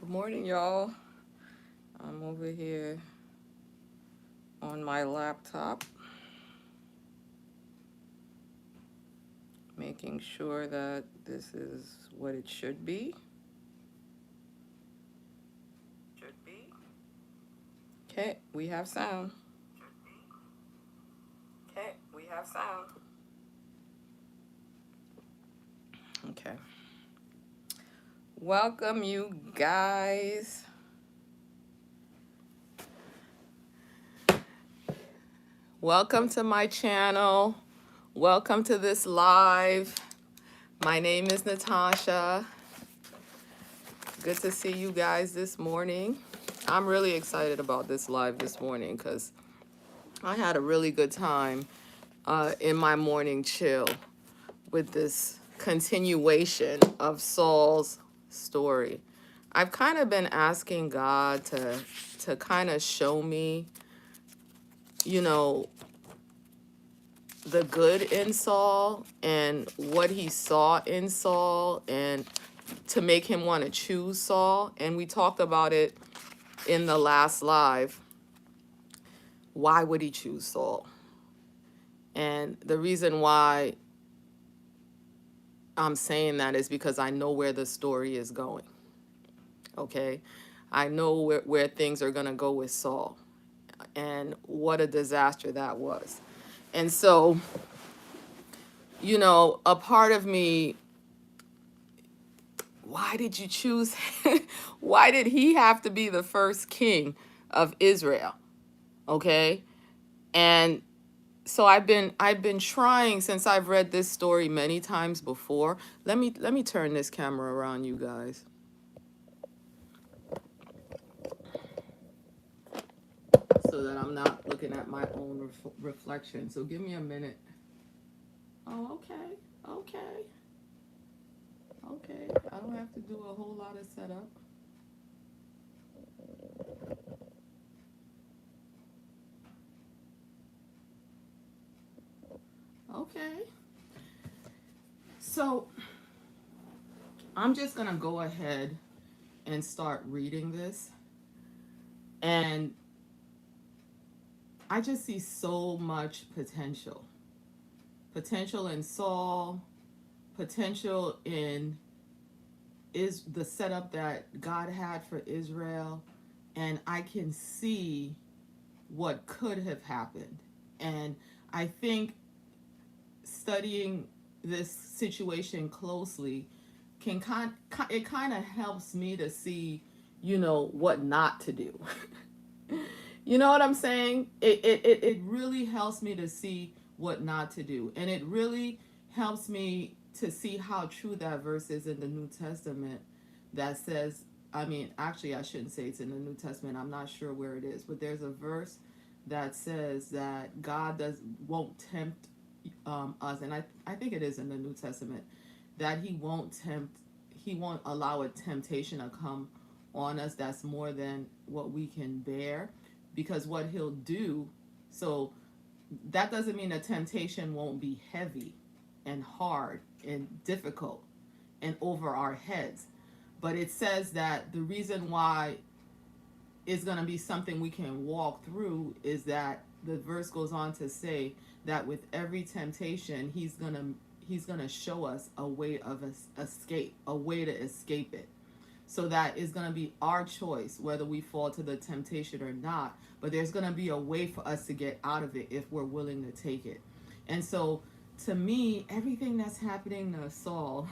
Good morning, y'all. I'm over here on my laptop, making sure that this is what it should be. Okay, we have sound. Okay. Welcome, you guys. Welcome to my channel. Welcome to this live. My name is Natasha. Good to see you guys this morning. I'm really excited about this live this morning because I had a really good time in my morning chill with this continuation of Saul's story. I've kind of been asking God to kind of show me, you know, the good in Saul and what he saw in Saul and to make him want to choose Saul. And we talked about it in the last live. Why would he choose Saul? And the reason why I'm saying that is because I know where the story is going. Okay? I know where things are going to go with Saul. And what a disaster that was. And so, you know, a part of me, why did you choose him? Why did he have to be the first king of Israel? Okay? And so I've been trying, since I've read this story many times before. Let me turn this camera around, you guys, so that I'm not looking at my own reflection. So give me a minute. Oh, okay. Okay. Okay. I don't have to do a whole lot of setup. Okay. So I'm just going to go ahead and start reading this. And I just see so much potential. Potential in Saul, potential in is the setup that God had for Israel, and I can see what could have happened. And I think studying this situation closely can it kind of helps me to see, you know, what not to do. You know what I'm saying? It really helps me to see what not to do. And it really helps me to see how true that verse is in the New Testament that says, I mean, actually, I shouldn't say it's in the New Testament. I'm not sure where it is. But there's a verse that says that God won't tempt us. And I think it is in the New Testament, that he won't allow a temptation to come on us that's more than what we can bear, because what he'll do, so that doesn't mean a temptation won't be heavy and hard and difficult and over our heads, but it says that the reason why it's going to be something we can walk through is that the verse goes on to say that with every temptation he's going to show us a way of escape, a way to escape it. So that is going to be our choice whether we fall to the temptation or not. But there's going to be a way for us to get out of it if we're willing to take it. And so to me, everything that's happening to Saul,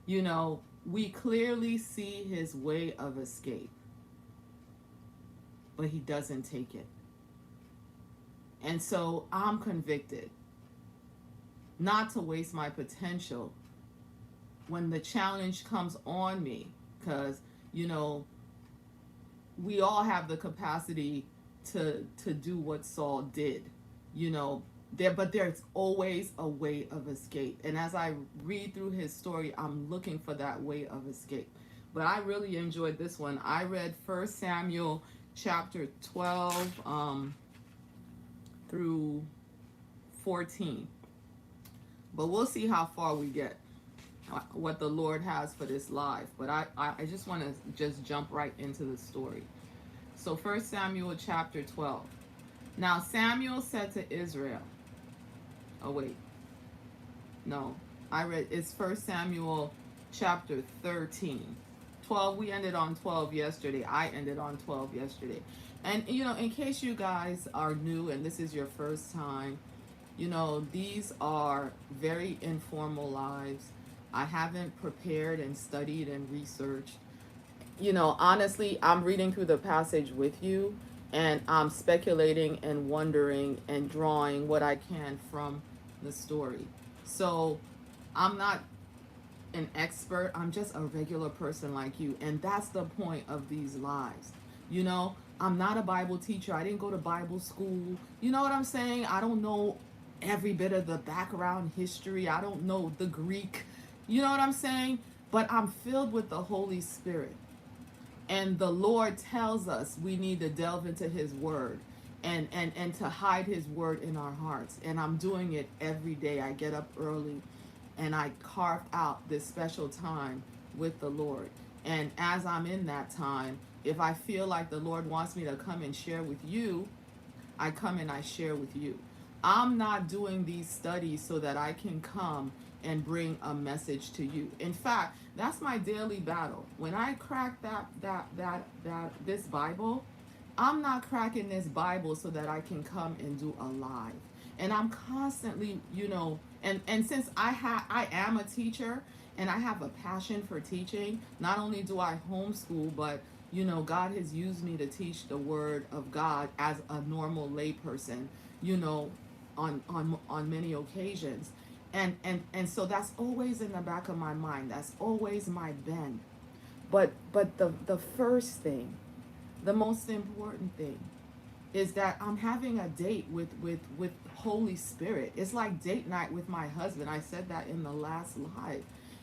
you know, we clearly see his way of escape, but he doesn't take it. And so I'm convicted not to waste my potential when the challenge comes on me, because, you know, we all have the capacity to do what Saul did, you know, but there's always a way of escape. And as I read through his story, I'm looking for that way of escape. But I really enjoyed this one. I read 1 Samuel chapter 12 through 14. But we'll see how far we get. what the Lord has for this live. But I just want to just jump right into the story. So 1 Samuel chapter 12. Now Samuel said to Israel, oh wait, no, I read, it's 1 Samuel chapter 13. 12, we ended on 12 yesterday. I ended on 12 yesterday. And, in case you guys are new and this is your first time, these are very informal lives. I haven't prepared and studied and researched. Honestly, I'm reading through the passage with you, and I'm speculating and wondering and drawing what I can from the story. So I'm not an expert. I'm just a regular person like you. And that's the point of these lives. I'm not a Bible teacher. I didn't go to Bible school. You know what I'm saying? I don't know every bit of the background history. I don't know the Greek. You know what I'm saying? But I'm filled with the Holy Spirit. And the Lord tells us we need to delve into his word and to hide his word in our hearts. And I'm doing it every day. I get up early and I carve out this special time with the Lord. And as I'm in that time, if I feel like the Lord wants me to come and share with you, I come and I share with you. I'm not doing these studies so that I can come and bring a message to you. In fact, that's my daily battle. When I crack this Bible, I'm not cracking this Bible so that I can come and do a live. And I'm constantly, and since I am a teacher and I have a passion for teaching, not only do I homeschool, but God has used me to teach the word of God as a normal layperson, on many occasions. And so that's always in the back of my mind. That's always my bend. But the first thing, the most important thing, is that I'm having a date with Holy Spirit. It's like date night with my husband. I said that in the last live.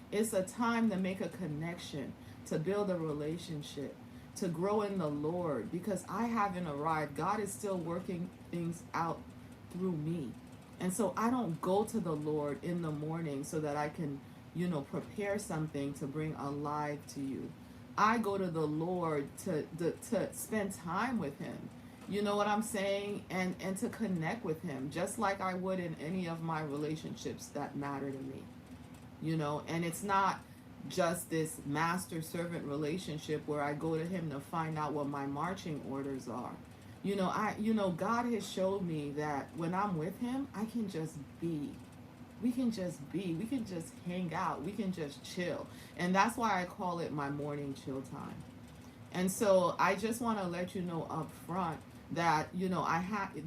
It's a time to make a connection, to build a relationship, to grow in the Lord, because I haven't arrived. God is still working things out through me. And so I don't go to the Lord in the morning so that I can, prepare something to bring alive to you. I go to the Lord to spend time with him. You know what I'm saying? And to connect with him, just like I would in any of my relationships that matter to me. And it's not just this master-servant relationship where I go to him to find out what my marching orders are. God has showed me that when I'm with him, I can just be. We can just be. We can just hang out. We can just chill. And that's why I call it my morning chill time. And so I just want to let you know up front that,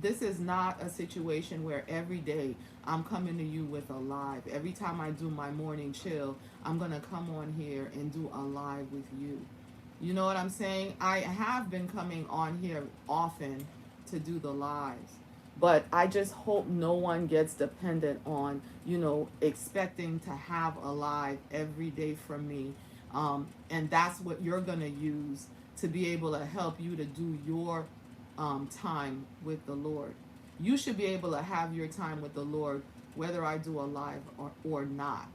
this is not a situation where every day I'm coming to you with a live. Every time I do my morning chill, I'm going to come on here and do a live with you. You know what I'm saying? I have been coming on here often to do the lives. But I just hope no one gets dependent on, expecting to have a live every day from me. And that's what you're going to use to be able to help you to do your time with the Lord. You should be able to have your time with the Lord whether I do a live or not.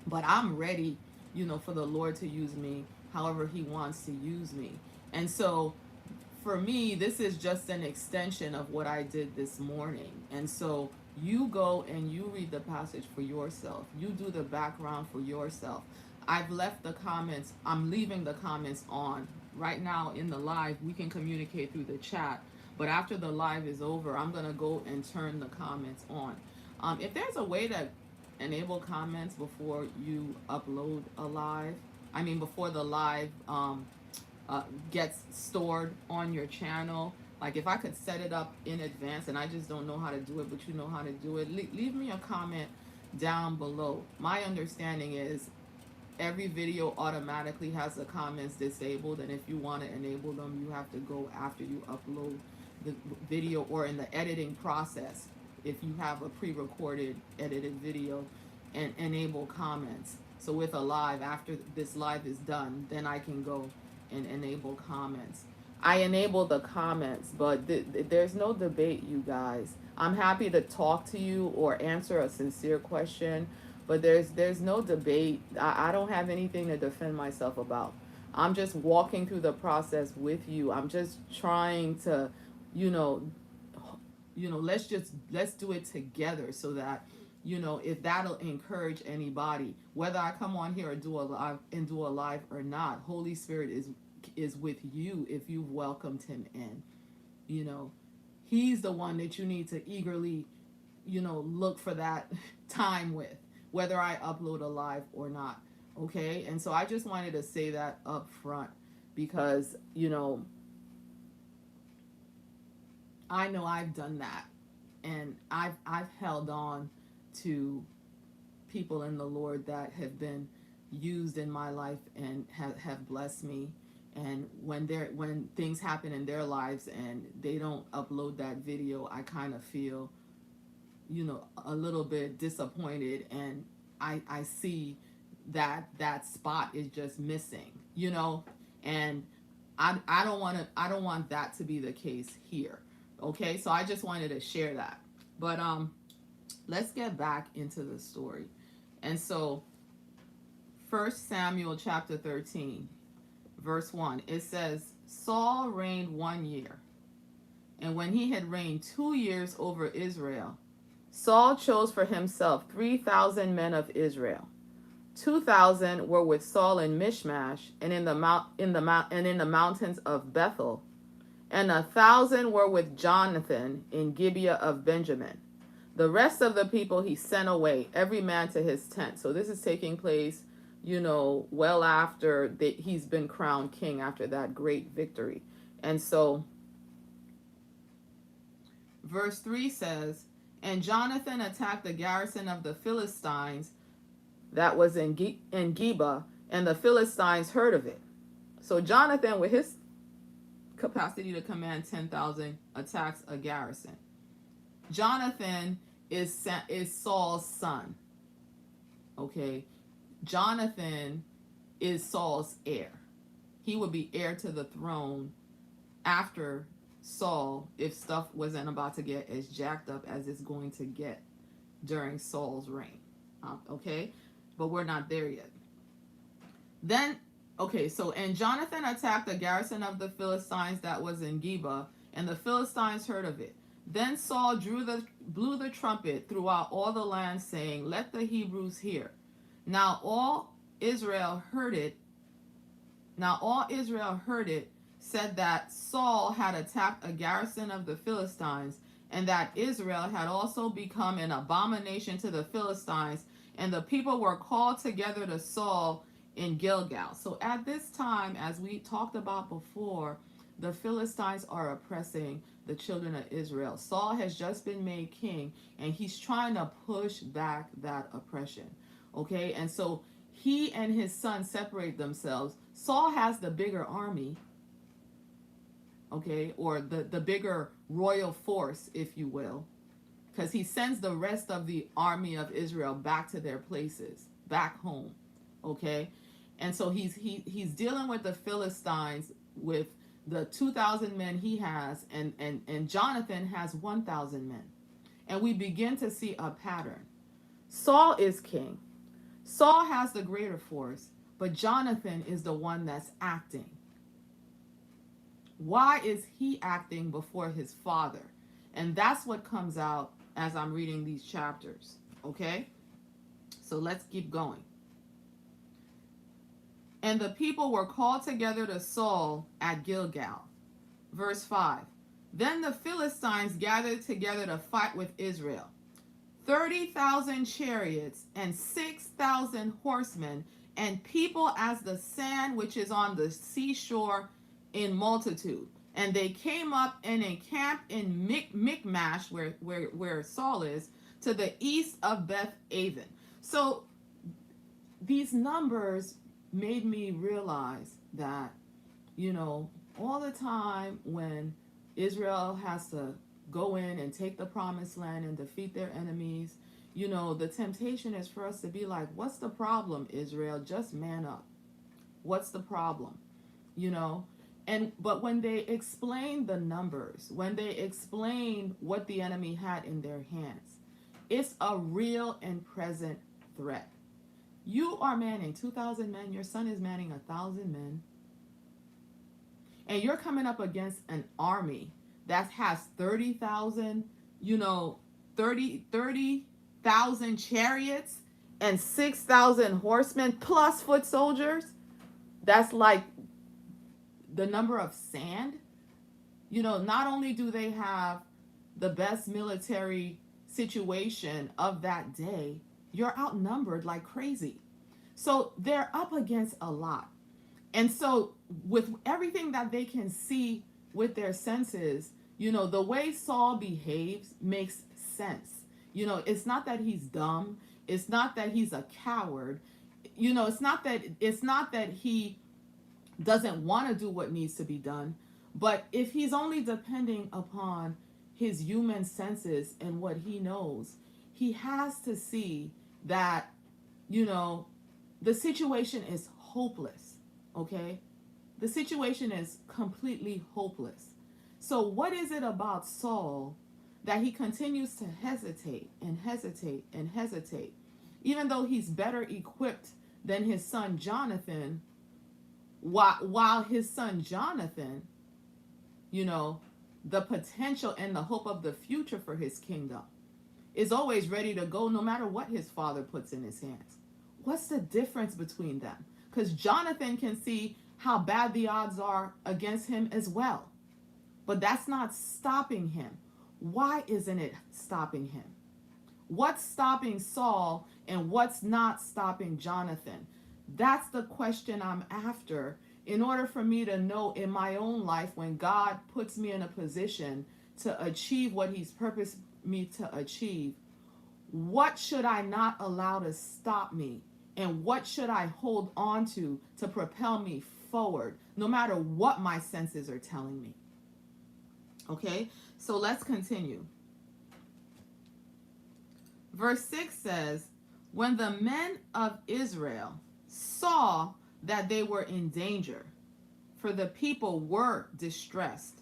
But I'm ready, for the Lord to use me however he wants to use me. And so for me, this is just an extension of what I did this morning. And so you go and you read the passage for yourself. You do the background for yourself. I've left the comments. I'm leaving the comments on. Right now in the live, we can communicate through the chat. But after the live is over, I'm going to go and turn the comments on. If there's a way to enable comments before you upload a live, before the live gets stored on your channel, like if I could set it up in advance, and I just don't know how to do it, but you know how to do it, leave me a comment down below. My understanding is every video automatically has the comments disabled, and if you want to enable them, you have to go after you upload the video or in the editing process. If you have a pre-recorded edited video, and enable comments. So with a live, after this live is done, then I can go and enable comments. I enable the comments, but there's no debate, you guys. I'm happy to talk to you or answer a sincere question, But there's no debate. I don't have anything to defend myself about. I'm just walking through the process with you. I'm just trying to, you know, let's do it together so that, if that'll encourage anybody, whether I come on here or do a live or not, Holy Spirit is with you if you've welcomed him in. you know He's the one that you need to eagerly, look for that time with, whether I upload a live or not. Okay. And so I just wanted to say that up front because, I know I've done that, and I've held on to people in the Lord that have been used in my life and have blessed me. And when things happen in their lives and they don't upload that video, I kind of feel, a little bit disappointed, and I see that spot is just missing, and I don't want that to be the case here. Okay, so I just wanted to share that. But let's get back into the story. And so 1 Samuel chapter 13, verse 1, it says, Saul reigned 1 year, and when he had reigned 2 years over Israel, Saul chose for himself 3,000 men of Israel. 2,000 were with Saul in Mishmash and in the mountains of Bethel, and 1,000 were with Jonathan in Gibeah of Benjamin. The rest of the people he sent away, every man to his tent. So this is taking place, well after he's been crowned king after that great victory. And so verse 3 says, and Jonathan attacked the garrison of the Philistines that was in Geba, and the Philistines heard of it. So Jonathan, with his capacity to command 10,000, attacks a garrison. Jonathan is Saul's son. Okay, Jonathan is Saul's heir. He would be heir to the throne after Saul, if stuff wasn't about to get as jacked up as it's going to get during Saul's reign. Okay, but we're not there yet. Then, okay, so and Jonathan attacked the garrison of the Philistines that was in Geba, and the Philistines heard of it. Then Saul blew the trumpet throughout all the land, saying, let the Hebrews hear. Now all Israel heard it, said that Saul had attacked a garrison of the Philistines, and that Israel had also become an abomination to the Philistines, and the people were called together to Saul in Gilgal. So at this time, as we talked about before, the Philistines are oppressing the children of Israel. Saul has just been made king, and he's trying to push back that oppression. Okay, and so he and his son separate themselves. Saul has the bigger army, okay, or the bigger royal force, if you will, because he sends the rest of the army of Israel back to their places, back home, okay? And so he's dealing with the Philistines with the 2,000 men he has, and Jonathan has 1,000 men. And we begin to see a pattern. Saul is king. Saul has the greater force, but Jonathan is the one that's acting. Why is he acting before his father? And that's what comes out as I'm reading these chapters. Okay? So let's keep going. And the people were called together to Saul at Gilgal. Verse 5. Then the Philistines gathered together to fight with Israel. 30,000 chariots and 6,000 horsemen, and people as the sand which is on the seashore in multitude. And they came up and encamped in Michmash, where Saul is, to the east of Beth Aven. So these numbers made me realize that, all the time when Israel has to go in and take the promised land and defeat their enemies, the temptation is for us to be like, what's the problem, Israel? Just man up. What's the problem? But when they explain the numbers, when they explain what the enemy had in their hands, it's a real and present threat. You are manning 2,000 men. Your son is manning 1,000 men. And you're coming up against an army that has 30,000, 30,000 chariots and 6,000 horsemen plus foot soldiers. That's like the number of sand. Not only do they have the best military situation of that day, you're outnumbered like crazy. So they're up against a lot. And so with everything that they can see with their senses, the way Saul behaves makes sense. It's not that he's dumb. It's not that he's a coward. It's not that he doesn't want to do what needs to be done. But if he's only depending upon his human senses and what he knows, he has to see that, the situation is hopeless. Okay? The situation is completely hopeless. So what is it about Saul that he continues to hesitate and hesitate and hesitate, even though he's better equipped than his son Jonathan, while his son Jonathan, the potential and the hope of the future for his kingdom, is always ready to go no matter what his father puts in his hands. What's the difference between them? Because Jonathan can see how bad the odds are against him as well. But that's not stopping him. Why isn't it stopping him? What's stopping Saul and what's not stopping Jonathan? That's the question I'm after, in order for me to know in my own life, when God puts me in a position to achieve what he's purposed me to achieve, what should I not allow to stop me? And what should I hold on to propel me forward, no matter what my senses are telling me? Okay, so let's continue. Verse 6 says, when the men of Israel saw that they were in danger, for the people were distressed,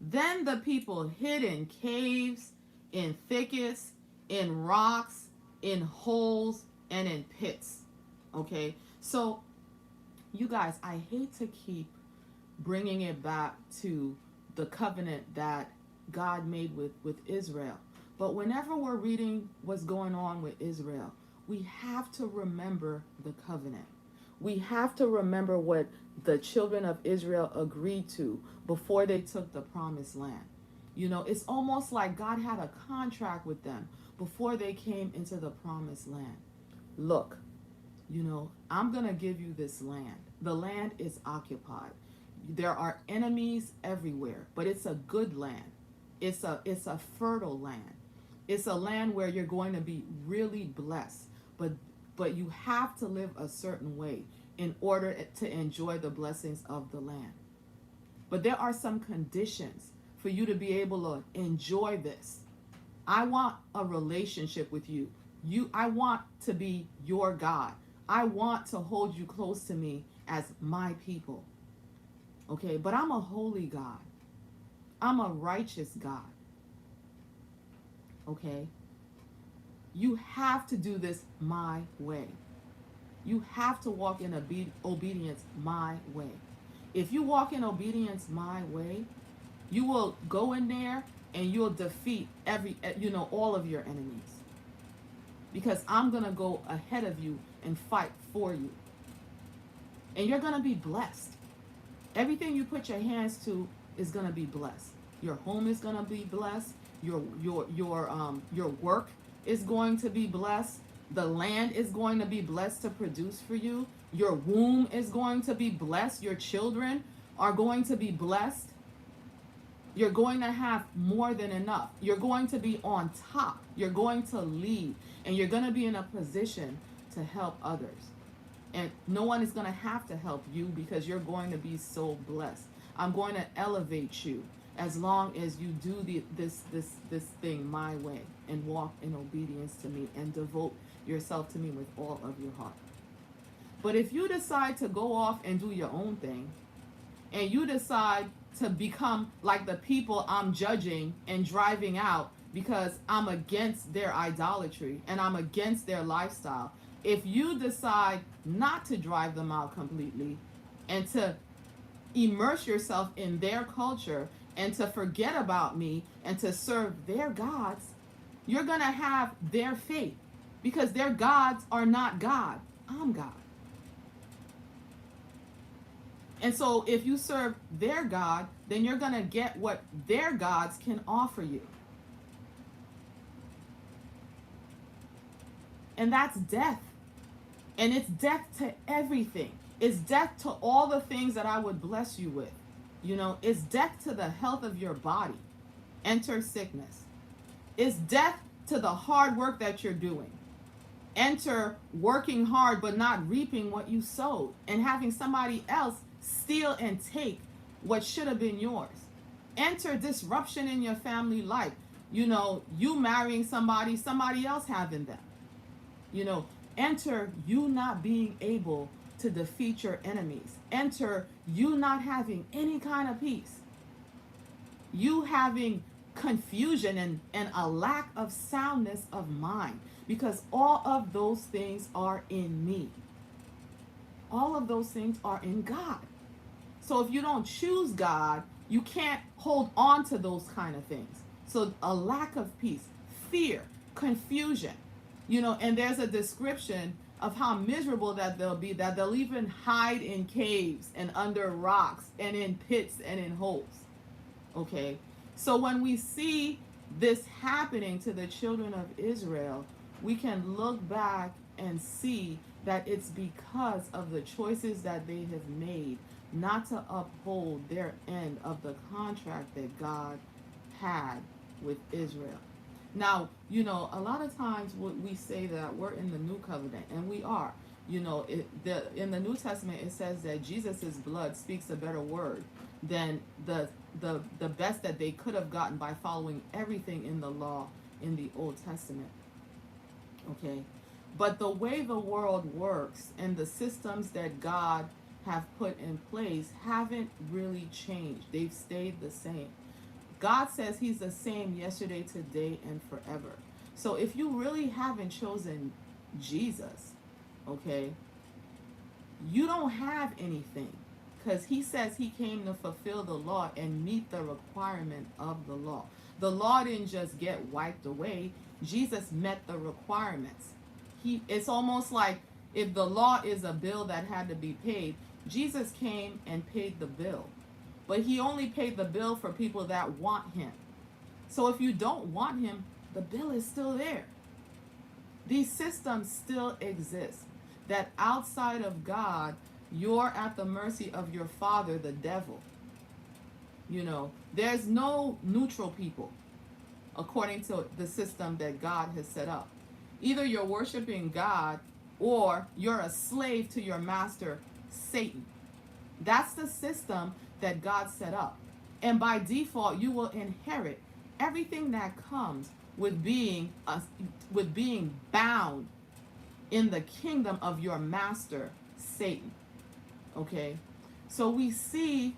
then the people hid in caves, in thickets, in rocks, in holes, and in pits. Okay, so you guys, I hate to keep bringing it back to the covenant that God made with Israel. But whenever we're reading what's going on with Israel, we have to remember the covenant. We have to remember what the children of Israel agreed to before they took the promised land. It's almost like God had a contract with them before they came into the promised land. Look, I'm going to give you this land. The land is occupied. There are enemies everywhere, but it's a good land. It's a fertile land. It's a land where you're going to be really blessed, but you have to live a certain way in order to enjoy the blessings of the land. But there are some conditions for you to be able to enjoy this. I want a relationship with you. I want to be your God. I want to hold you close to me as my people. Okay, but I'm a holy God. I'm a righteous God. Okay? You have to do this my way. You have to walk in obedience my way. If you walk in obedience my way, you will go in there and you'll defeat all of your enemies. Because I'm going to go ahead of you and fight for you. And you're going to be blessed. Everything you put your hands to is going to be blessed. Your home is going to be blessed. Your work is going to be blessed. The land is going to be blessed to produce for you. Your womb is going to be blessed. Your children are going to be blessed. You're going to have more than enough. You're going to be on top. You're going to lead. And you're going to be in a position to help others. And no one is going to have to help you because you're going to be so blessed. I'm going to elevate you as long as you do this thing my way and walk in obedience to me and devote yourself to me with all of your heart. But if you decide to go off and do your own thing, and you decide to become like the people I'm judging and driving out because I'm against their idolatry and I'm against their lifestyle. If you decide not to drive them out completely and to immerse yourself in their culture and to forget about me and to serve their gods, you're going to have their fate, because their gods are not God. I'm God. And so if you serve their God, then you're going to get what their gods can offer you. And that's death. And it's death to everything. It's death to all the things that I would bless you with. It's death to the health of your body. Enter sickness. It's death to the hard work that you're doing. Enter working hard but not reaping what you sowed, and having somebody else steal and take what should have been yours. Enter disruption in your family life. You marrying somebody else having them. Enter you not being able to defeat your enemies. Enter you not having any kind of peace. You having confusion and a lack of soundness of mind, because all of those things are in me. All of those things are in God. So if you don't choose God, you can't hold on to those kind of things. So a lack of peace, fear, confusion, and there's a description of how miserable that they'll be, that they'll even hide in caves and under rocks and in pits and in holes. Okay? So when we see this happening to the children of Israel, we can look back and see that it's because of the choices that they have made not to uphold their end of the contract that God had with Israel. Now, a lot of times we say that we're in the new covenant, and we are. In the New Testament, it says that Jesus' blood speaks a better word than the best that they could have gotten by following everything in the law in the Old Testament. Okay? But the way the world works and the systems that God have put in place haven't really changed. They've stayed the same. God says he's the same yesterday, today, and forever. So if you really haven't chosen Jesus, okay, you don't have anything, because he says he came to fulfill the law and meet the requirement of the law. The law didn't just get wiped away. Jesus met the requirements. It's almost like if the law is a bill that had to be paid, Jesus came and paid the bill. But he only paid the bill for people that want him. So if you don't want him, the bill is still there. These systems still exist. That outside of God, you're at the mercy of your father, the devil. There's no neutral people according to the system that God has set up. Either you're worshiping God or you're a slave to your master, Satan. That's the system that God set up. And by default, you will inherit everything that comes with being bound in the kingdom of your master, Satan. Okay? So we see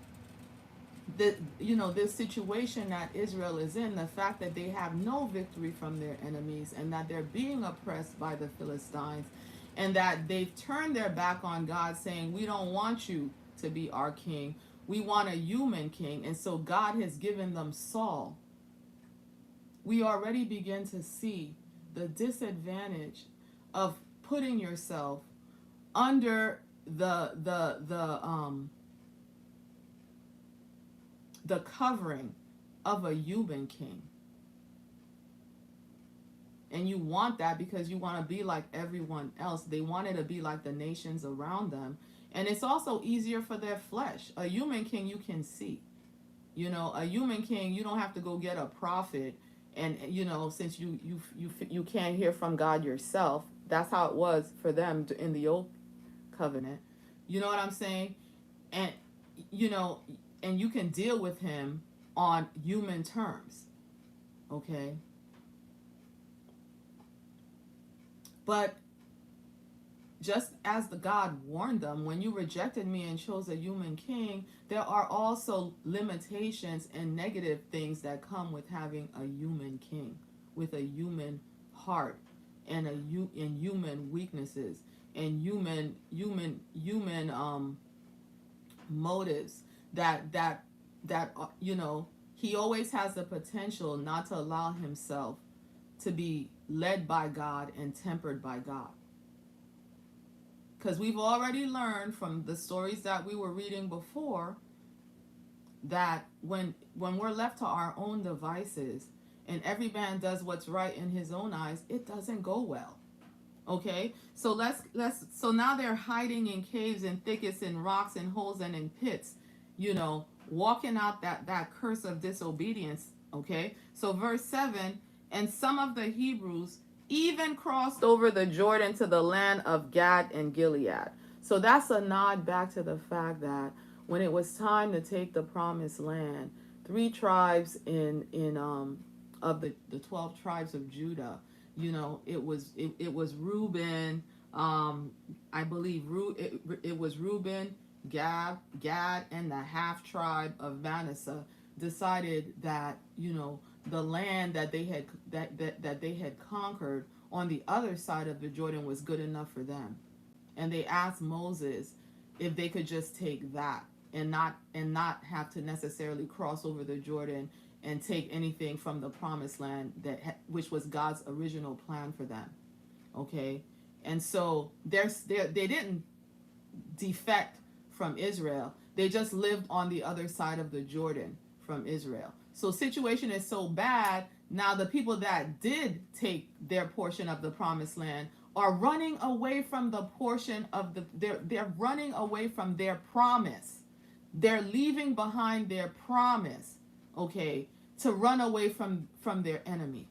that, this situation that Israel is in, the fact that they have no victory from their enemies, and that they're being oppressed by the Philistines, and that they've turned their back on God, saying, we don't want you to be our king. We want a human king. And so God has given them Saul. We already begin to see the disadvantage of putting yourself under the covering of a human king. And you want that because you want to be like everyone else. They wanted to be like the nations around them. And it's also easier for their flesh. A human king you can see. A human king, you don't have to go get a prophet. And, since you can't hear from God yourself, that's how it was for them in the old covenant. You know what I'm saying? And, and you can deal with him on human terms. Okay? But just as the God warned them, when you rejected me and chose a human king, there are also limitations and negative things that come with having a human king. with a human heart and and human weaknesses and human motives that he always has the potential not to allow himself to be led by God and tempered by God. Because we've already learned from the stories that we were reading before that when we're left to our own devices and every man does what's right in his own eyes, it doesn't go well. Okay, so so now they're hiding in caves and thickets and rocks and holes and in pits, walking out that curse of disobedience. Okay, so verse 7, and some of the Hebrews even crossed over the Jordan to the land of Gad and Gilead. So that's a nod back to the fact that when it was time to take the promised land, three tribes in of the 12 tribes of Judah, it was Reuben, I believe it was Reuben, Gad, and the half tribe of Manasseh decided that the land that they had that they had conquered on the other side of the Jordan was good enough for them, and they asked Moses if they could just take that and not have to necessarily cross over the Jordan and take anything from the promised land which was God's original plan for them. Okay, and so they didn't defect from Israel. They just lived on the other side of the Jordan from Israel. So situation is so bad now, the people that did take their portion of the promised land are running away from the portion of they're running away from their promise. They're leaving behind their promise, okay, to run away from their enemy.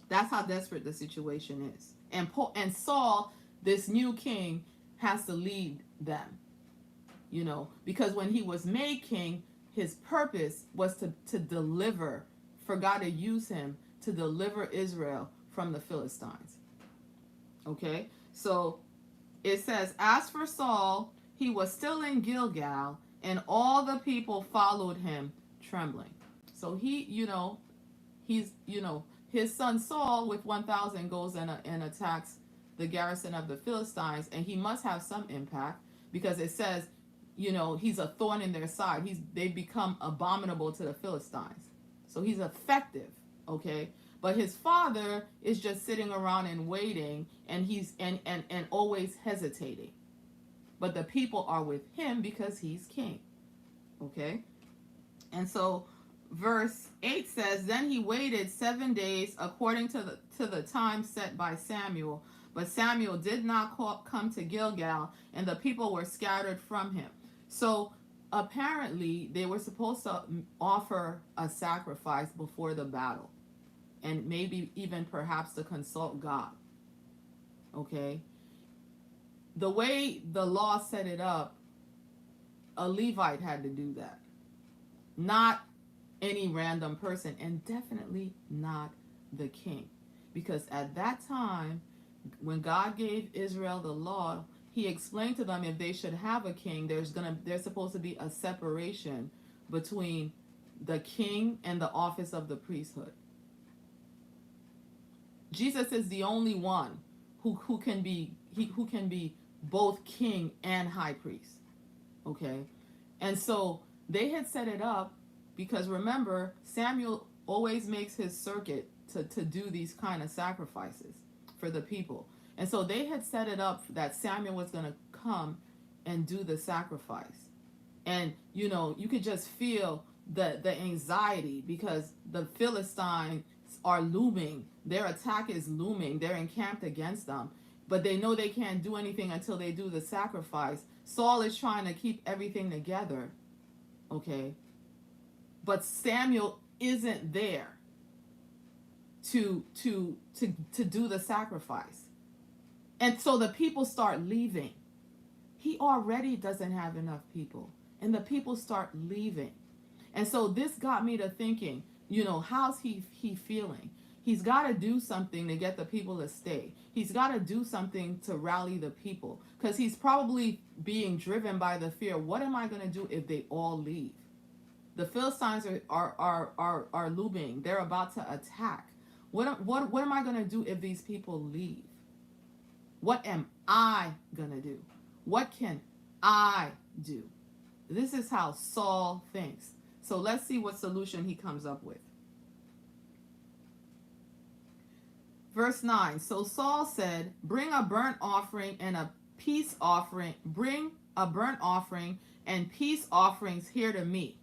That's how desperate the situation is. And Saul, this new king, has to lead them, because when he was made king, his purpose was to deliver, for God to use him to deliver Israel from the Philistines. Okay, so it says, as for Saul, he was still in Gilgal, and all the people followed him trembling. So his son Saul with 1,000 goes and attacks the garrison of the Philistines, and he must have some impact because it says, he's a thorn in their side. They've become abominable to the Philistines. So he's effective, okay? But his father is just sitting around and waiting, and he's and always hesitating. But the people are with him because he's king. Okay? And so verse 8 says, then he waited 7 days according to the time set by Samuel. But Samuel did not come to Gilgal, and the people were scattered from him. So apparently they were supposed to offer a sacrifice before the battle, and maybe even perhaps to consult God. Okay? The way the law set it up, a Levite had to do that. Not any random person, and definitely not the king. Because at that time, when God gave Israel the law, he explained to them if they should have a king, there's supposed to be a separation between the king and the office of the priesthood. Jesus is the only one who can be both king and high priest. Okay? And so they had set it up because, remember, Samuel always makes his circuit to do these kind of sacrifices for the people. And so they had set it up that Samuel was going to come and do the sacrifice. And, you could just feel the anxiety because the Philistines are looming. Their attack is looming. They're encamped against them. But they know they can't do anything until they do the sacrifice. Saul is trying to keep everything together. Okay? But Samuel isn't there to do the sacrifice. And so the people start leaving. He already doesn't have enough people. And the people start leaving. And so this got me to thinking, how's he feeling? He's got to do something to get the people to stay. He's got to do something to rally the people. Because he's probably being driven by the fear, what am I going to do if they all leave? The Philistines are looming. They're about to attack. What am I going to do if these people leave? What am I going to do? What can I do? This is how Saul thinks. So let's see what solution he comes up with. Verse 9. So Saul said, bring a burnt offering and a peace offering. Bring a burnt offering and peace offerings here to me.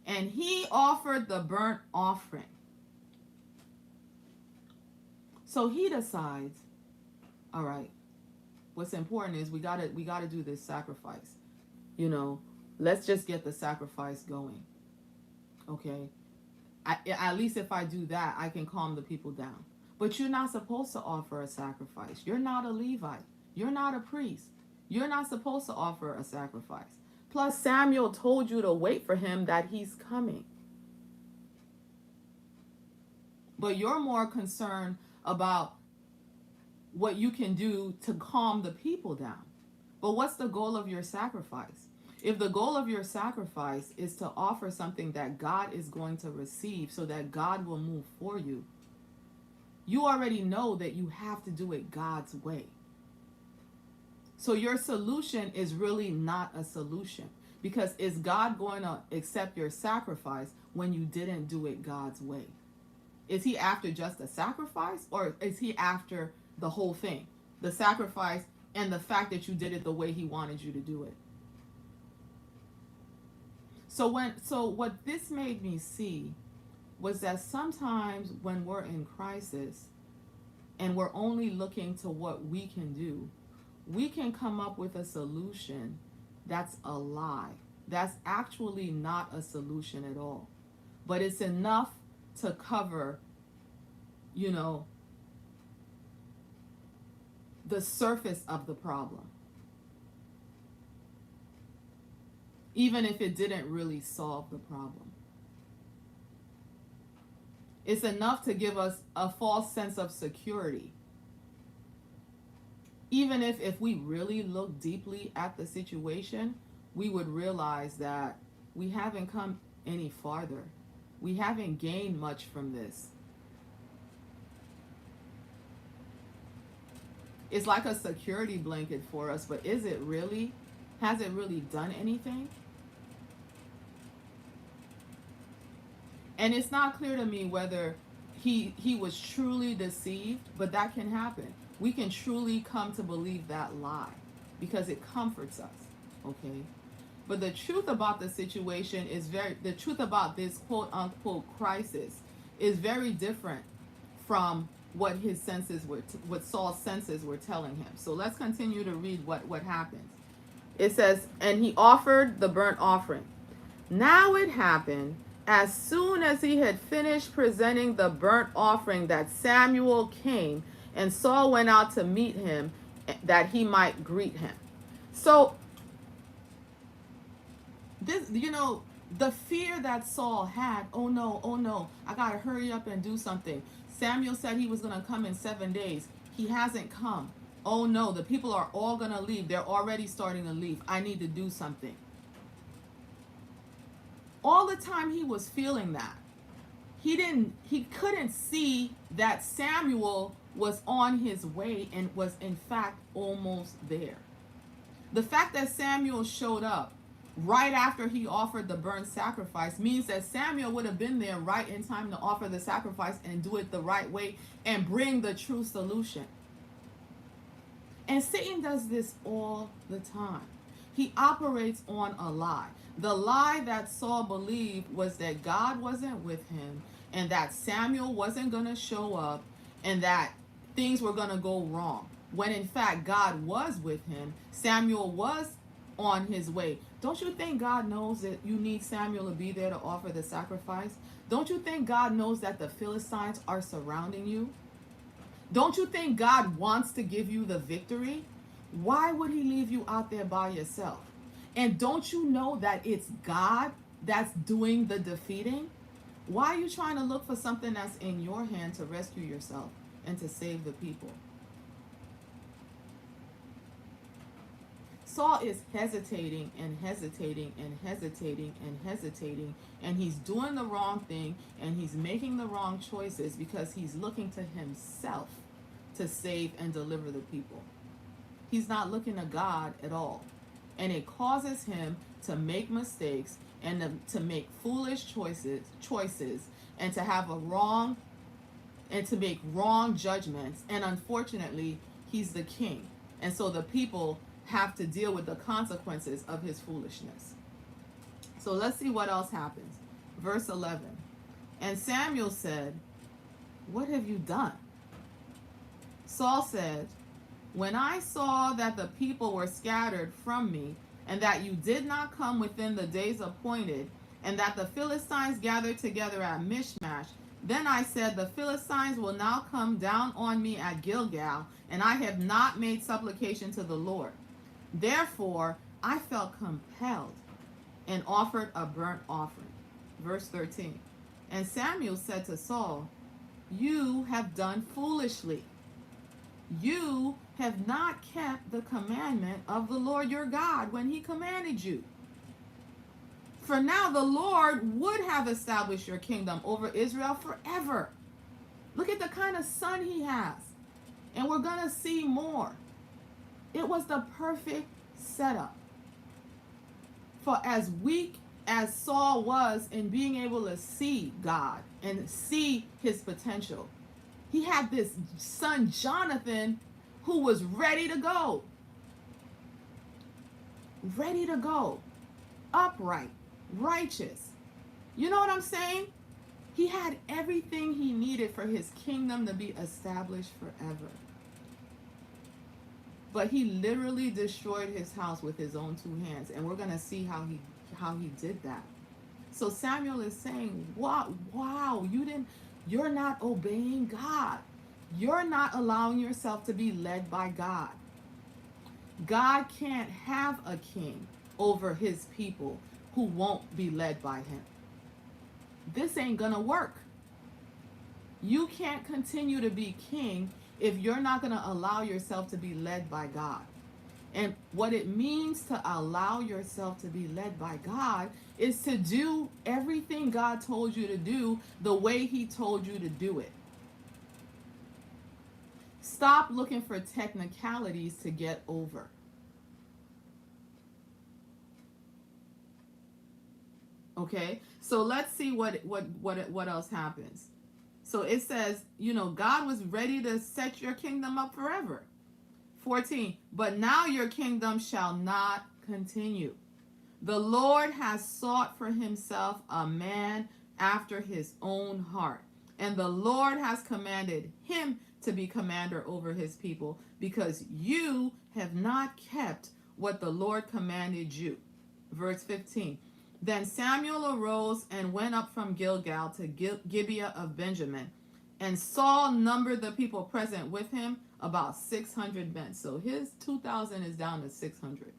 And he offered the burnt offering. So he decides, all right, what's important is we gotta do this sacrifice. Let's just get the sacrifice going. Okay? At least if I do that, I can calm the people down. But you're not supposed to offer a sacrifice. You're not a Levite. You're not a priest. You're not supposed to offer a sacrifice. Plus, Samuel told you to wait for him, that he's coming. But you're more concerned about what you can do to calm the people down. But what's the goal of your sacrifice? If the goal of your sacrifice is to offer something that God is going to receive so that God will move for you, you already know that you have to do it God's way. So your solution is really not a solution, because is God going to accept your sacrifice when you didn't do it God's way? Is he after just a sacrifice, or is he after the whole thing? The sacrifice and the fact that you did it the way he wanted you to do it. So what this made me see was that sometimes when we're in crisis and we're only looking to what we can do, we can come up with a solution that's a lie. That's actually not a solution at all. But it's enough to cover, the surface of the problem, even if it didn't really solve the problem. It's enough to give us a false sense of security. Even if we really look deeply at the situation, we would realize that we haven't come any farther. We haven't gained much from this. It's like a security blanket for us, but has it really done anything? And it's not clear to me whether he was truly deceived, but that can happen. We can truly come to believe that lie because it comforts us, okay? But the truth about the situation the truth about this quote unquote crisis is very different from what what Saul's senses were telling him. So let's continue to read what happens. It says, and he offered the burnt offering. Now it happened, as soon as he had finished presenting the burnt offering, that Samuel came, and Saul went out to meet him, that he might greet him. So this, the fear that Saul had, oh no, I gotta hurry up and do something. Samuel said he was gonna come in 7 days. He hasn't come. Oh no, the people are all gonna leave. They're already starting to leave. I need to do something. All the time he was feeling that, he couldn't see that Samuel was on his way and was in fact almost there. The fact that Samuel showed up right after he offered the burnt sacrifice means that Samuel would have been there right in time to offer the sacrifice and do it the right way and bring the true solution. And Satan does this all the time. He operates on a lie. The lie that Saul believed was that God wasn't with him, and that Samuel wasn't going to show up, and that things were going to go wrong. When in fact God was with him, Samuel was on his way. Don't you think God knows that you need Samuel to be there to offer the sacrifice? Don't you think God knows that the Philistines are surrounding you? Don't you think God wants to give you the victory? Why would he leave you out there by yourself? And don't you know that it's God that's doing the defeating? Why are you trying to look for something that's in your hand to rescue yourself and to save the people? Saul is hesitating and hesitating and hesitating and hesitating, and he's doing the wrong thing and he's making the wrong choices because he's looking to himself to save and deliver the people. He's not looking to God at all. And it causes him to make mistakes and to make foolish choices and to have a wrong and to make wrong judgments. And unfortunately, he's the king. And so the people have to deal with the consequences of his foolishness. So let's see what else happens. Verse 11. And Samuel said, "What have you done?" Saul said, "When I saw that the people were scattered from me, and that you did not come within the days appointed, and that the Philistines gathered together at Michmash, then I said, the Philistines will now come down on me at Gilgal, and I have not made supplication to the Lord. Therefore, I felt compelled and offered a burnt offering." Verse 13. And Samuel said to Saul, "You have done foolishly. You have not kept the commandment of the Lord your God when he commanded you. For now the Lord would have established your kingdom over Israel forever." Look at the kind of son he has. And we're going to see more. It was the perfect setup. For as weak as Saul was in being able to see God and see his potential, he had this son Jonathan who was ready to go. Ready to go. Upright. Righteous. You know what I'm saying? He had everything he needed for his kingdom to be established forever. But he literally destroyed his house with his own two hands. And we're going to see how he did that. So Samuel is saying, wow, you're not obeying God. You're not allowing yourself to be led by God. God can't have a king over his people who won't be led by him. This ain't gonna work. You can't continue to be king if you're not gonna allow yourself to be led by God. And what it means to allow yourself to be led by God is to do everything God told you to do the way he told you to do it. Stop looking for technicalities to get over. Okay, so let's see what else happens. So it says, God was ready to set your kingdom up forever. 14, but now your kingdom shall not continue. The Lord has sought for himself a man after his own heart, and the Lord has commanded him to be commander over his people, because you have not kept what the Lord commanded you. Verse 15. Then Samuel arose and went up from Gilgal to Gibeah of Benjamin, and Saul numbered the people present with him, about 600 men. So his 2,000 is down to 600.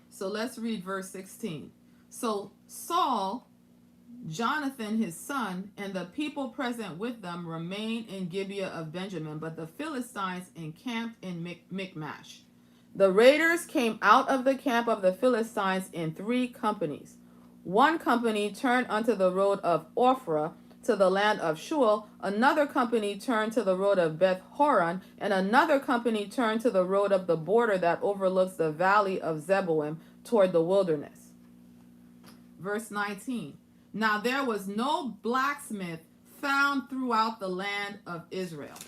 So let's read verse 16. So Saul, Jonathan his son, and the people present with them remained in Gibeah of Benjamin, but the Philistines encamped in Michmash. The raiders came out of the camp of the Philistines in 3 companies. One company turned unto the road of Ophrah to the land of Shual, another company turned to the road of Beth Horon, and another company turned to the road of the border that overlooks the valley of Zeboim toward the wilderness. Verse 19. Now there was no blacksmith found throughout the land of Israel.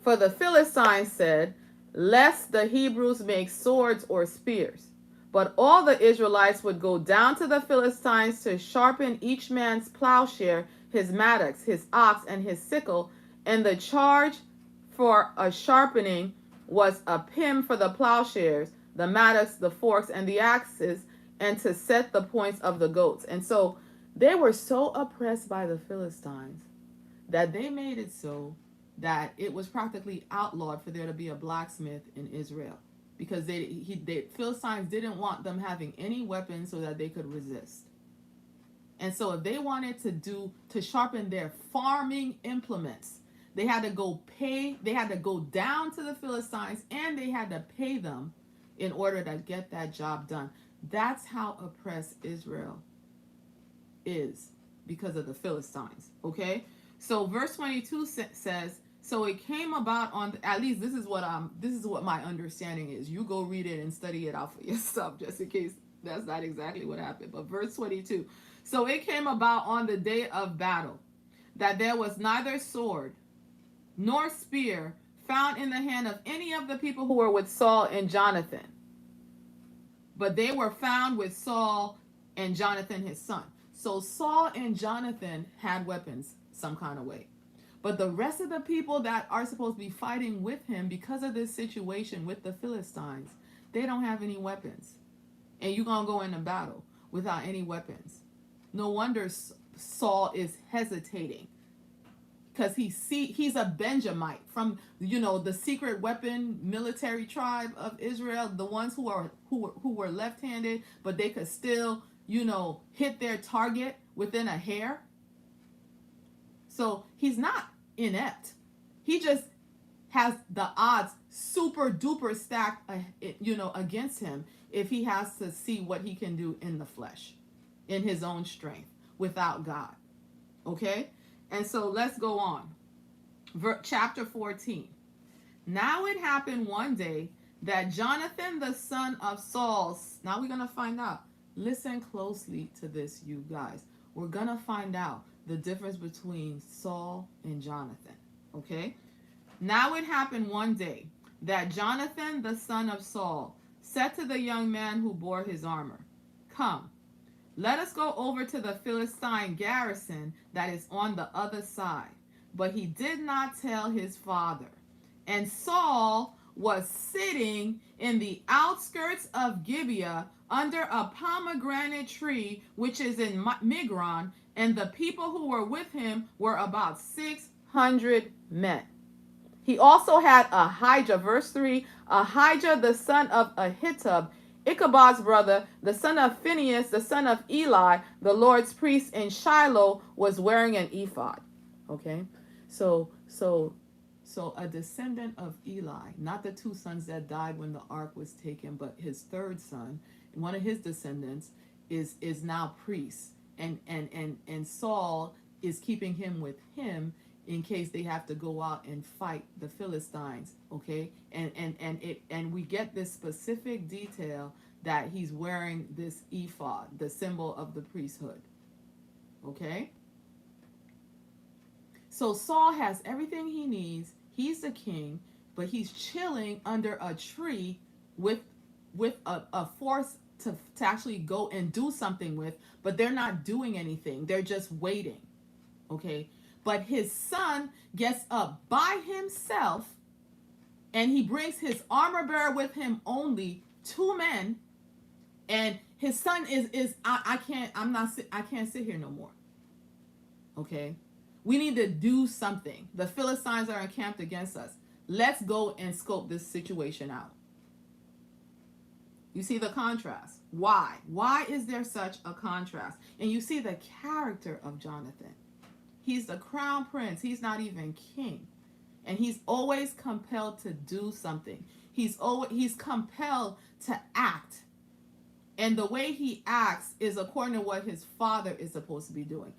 For the Philistines said, lest the Hebrews make swords or spears. But all the Israelites would go down to the Philistines to sharpen each man's plowshare, his mattocks, his ox, and his sickle, and the charge for a sharpening was a pim for the plowshares, the mattocks, the forks, and the axes, and to set the points of the goats. And so they were so oppressed by the Philistines that they made it so that it was practically outlawed for there to be a blacksmith in Israel, because the Philistines didn't want them having any weapons so that they could resist. And so if they wanted to sharpen their farming implements, They had to go pay, they had to go down to the Philistines, and they had to pay them in order to get that job done. That's how oppressed Israel is because of the Philistines. Okay? So verse 22 says, so it came about on at least this is what my understanding is. You go read it and study it out for yourself, just in case that's not exactly what happened. But verse 22. So it came about on the day of battle that there was neither sword nor spear found in the hand of any of the people who were with Saul and Jonathan, but they were found with Saul and Jonathan his son. So Saul and Jonathan had weapons some kind of way. But the rest of the people that are supposed to be fighting with him because of this situation with the Philistines, they don't have any weapons. And you're going to go into battle without any weapons. No wonder Saul is hesitating. Because he's a Benjamite from, the secret weapon military tribe of Israel, the ones who were left-handed, but they could still, hit their target within a hair. So he's not inept. He just has the odds super duper stacked, against him if he has to see what he can do in the flesh, in his own strength, without God. Okay? And so let's go on. Chapter 14. Now it happened one day that Jonathan, the son of Saul, now we're going to find out. Listen closely to this, you guys. We're going to find out the difference between Saul and Jonathan. Okay? Now it happened one day that Jonathan, the son of Saul, said to the young man who bore his armor, "Come, let us go over to the Philistine garrison that is on the other side." But he did not tell his father. And Saul was sitting in the outskirts of Gibeah under a pomegranate tree, which is in Migron, and the people who were with him were about 600 men. He also had Ahijah, verse 3, Ahijah the son of Ahitub, Ichabod's brother, the son of Phinehas, the son of Eli, the Lord's priest in Shiloh, was wearing an ephod. Okay, so a descendant of Eli, not the two sons that died when the ark was taken, but his third son, one of his descendants, is now priest, and Saul is keeping him with him in case they have to go out and fight the Philistines. Okay, and we get this specific detail that he's wearing this ephod, the symbol of the priesthood. Okay, so Saul has everything he needs. He's the king, but he's chilling under a tree with a force to actually go and do something with, but they're not doing anything. They're just waiting. Okay, but his son gets up by himself, and he brings his armor bearer with him, only 2 men, and his son I can't sit here no more. Okay, we need to do something. The Philistines are encamped against us. Let's go and scope this situation out. You see the contrast. Why? Why is there such a contrast? And you see the character of Jonathan. He's the crown prince. He's not even king. And he's always compelled to do something. He's compelled to act. And the way he acts is according to what his father is supposed to be doing.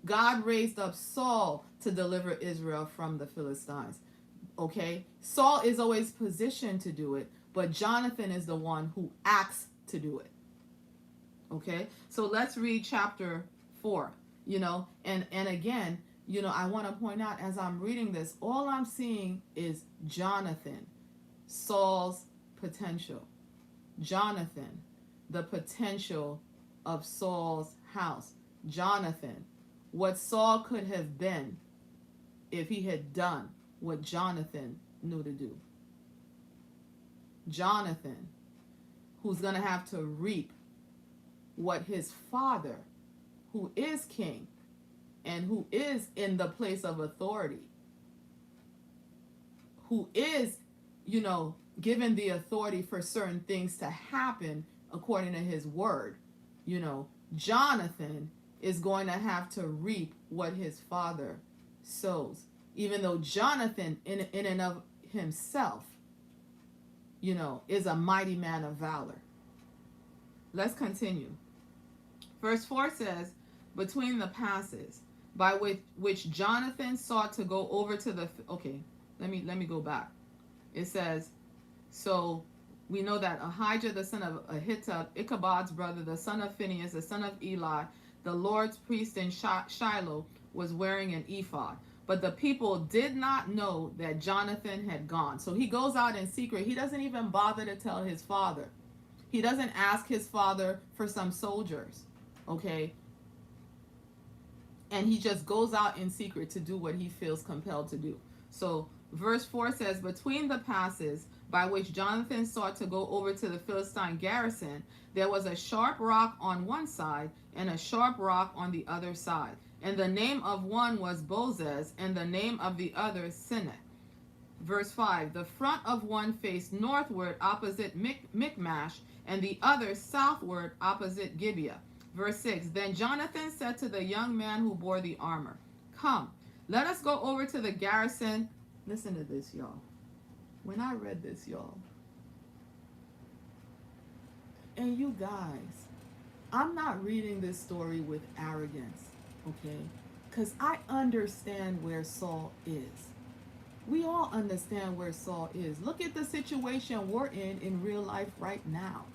God raised up Saul to deliver Israel from the Philistines. Okay? Saul is always positioned to do it, but Jonathan is the one who acts to do it. Okay? So let's read chapter 4. And again, I want to point out, as I'm reading this, all I'm seeing is Jonathan, Saul's potential. Jonathan, the potential of Saul's house. Jonathan, what Saul could have been if he had done what Jonathan knew to do. Jonathan, who's going to have to reap what his father, who is king and who is in the place of authority, who is, given the authority for certain things to happen according to his word, Jonathan is going to have to reap what his father sows. even though Jonathan in and of himself, is a mighty man of valor. Let's continue. Verse 4 says, between the passes by which Jonathan sought to go over to the, okay, let me go back. It says, so we know that Ahijah, the son of Ahitub, Ichabod's brother, the son of Phinehas, the son of Eli, the Lord's priest in Shiloh, was wearing an ephod. But the people did not know that Jonathan had gone. So he goes out in secret. He doesn't even bother to tell his father. He doesn't ask his father for some soldiers. Okay? And he just goes out in secret to do what he feels compelled to do. So verse 4 says, between the passes by which Jonathan sought to go over to the Philistine garrison, there was a sharp rock on one side and a sharp rock on the other side. And the name of one was Bozez, and the name of the other Sineh. Verse 5, the front of one faced northward opposite Michmash, and the other southward opposite Gibeah. Verse 6, then Jonathan said to the young man who bore the armor, come, let us go over to the garrison. Listen to this, y'all. When I read this, y'all, and you guys, I'm not reading this story with arrogance, okay? Because I understand where Saul is. We all understand where Saul is. Look at the situation we're in real life right now.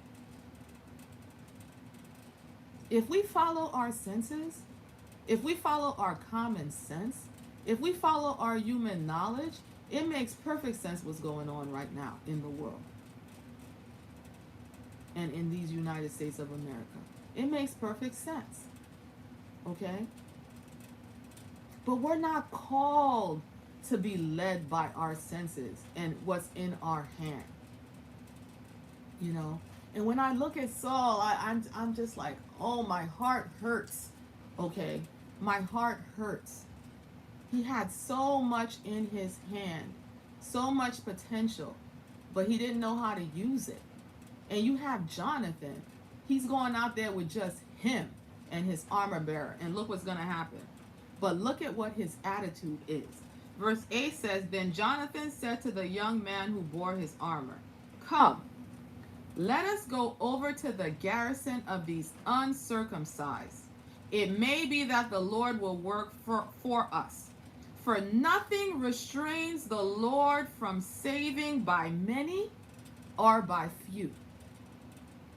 If we follow our senses, if we follow our common sense, if we follow our human knowledge, it makes perfect sense what's going on right now in the world and in these United States of America. It makes perfect sense. Okay? But we're not called to be led by our senses and what's in our hand. And when I look at Saul, I'm just like, oh, my heart hurts. Okay? My heart hurts. He had so much in his hand, so much potential, but he didn't know how to use it. And you have Jonathan. He's going out there with just him and his armor bearer, and look what's going to happen. But look at what his attitude is. Verse 8 says, then Jonathan said to the young man who bore his armor, come, let us go over to the garrison of these uncircumcised. It may be that the Lord will work for us. For nothing restrains the Lord from saving by many or by few.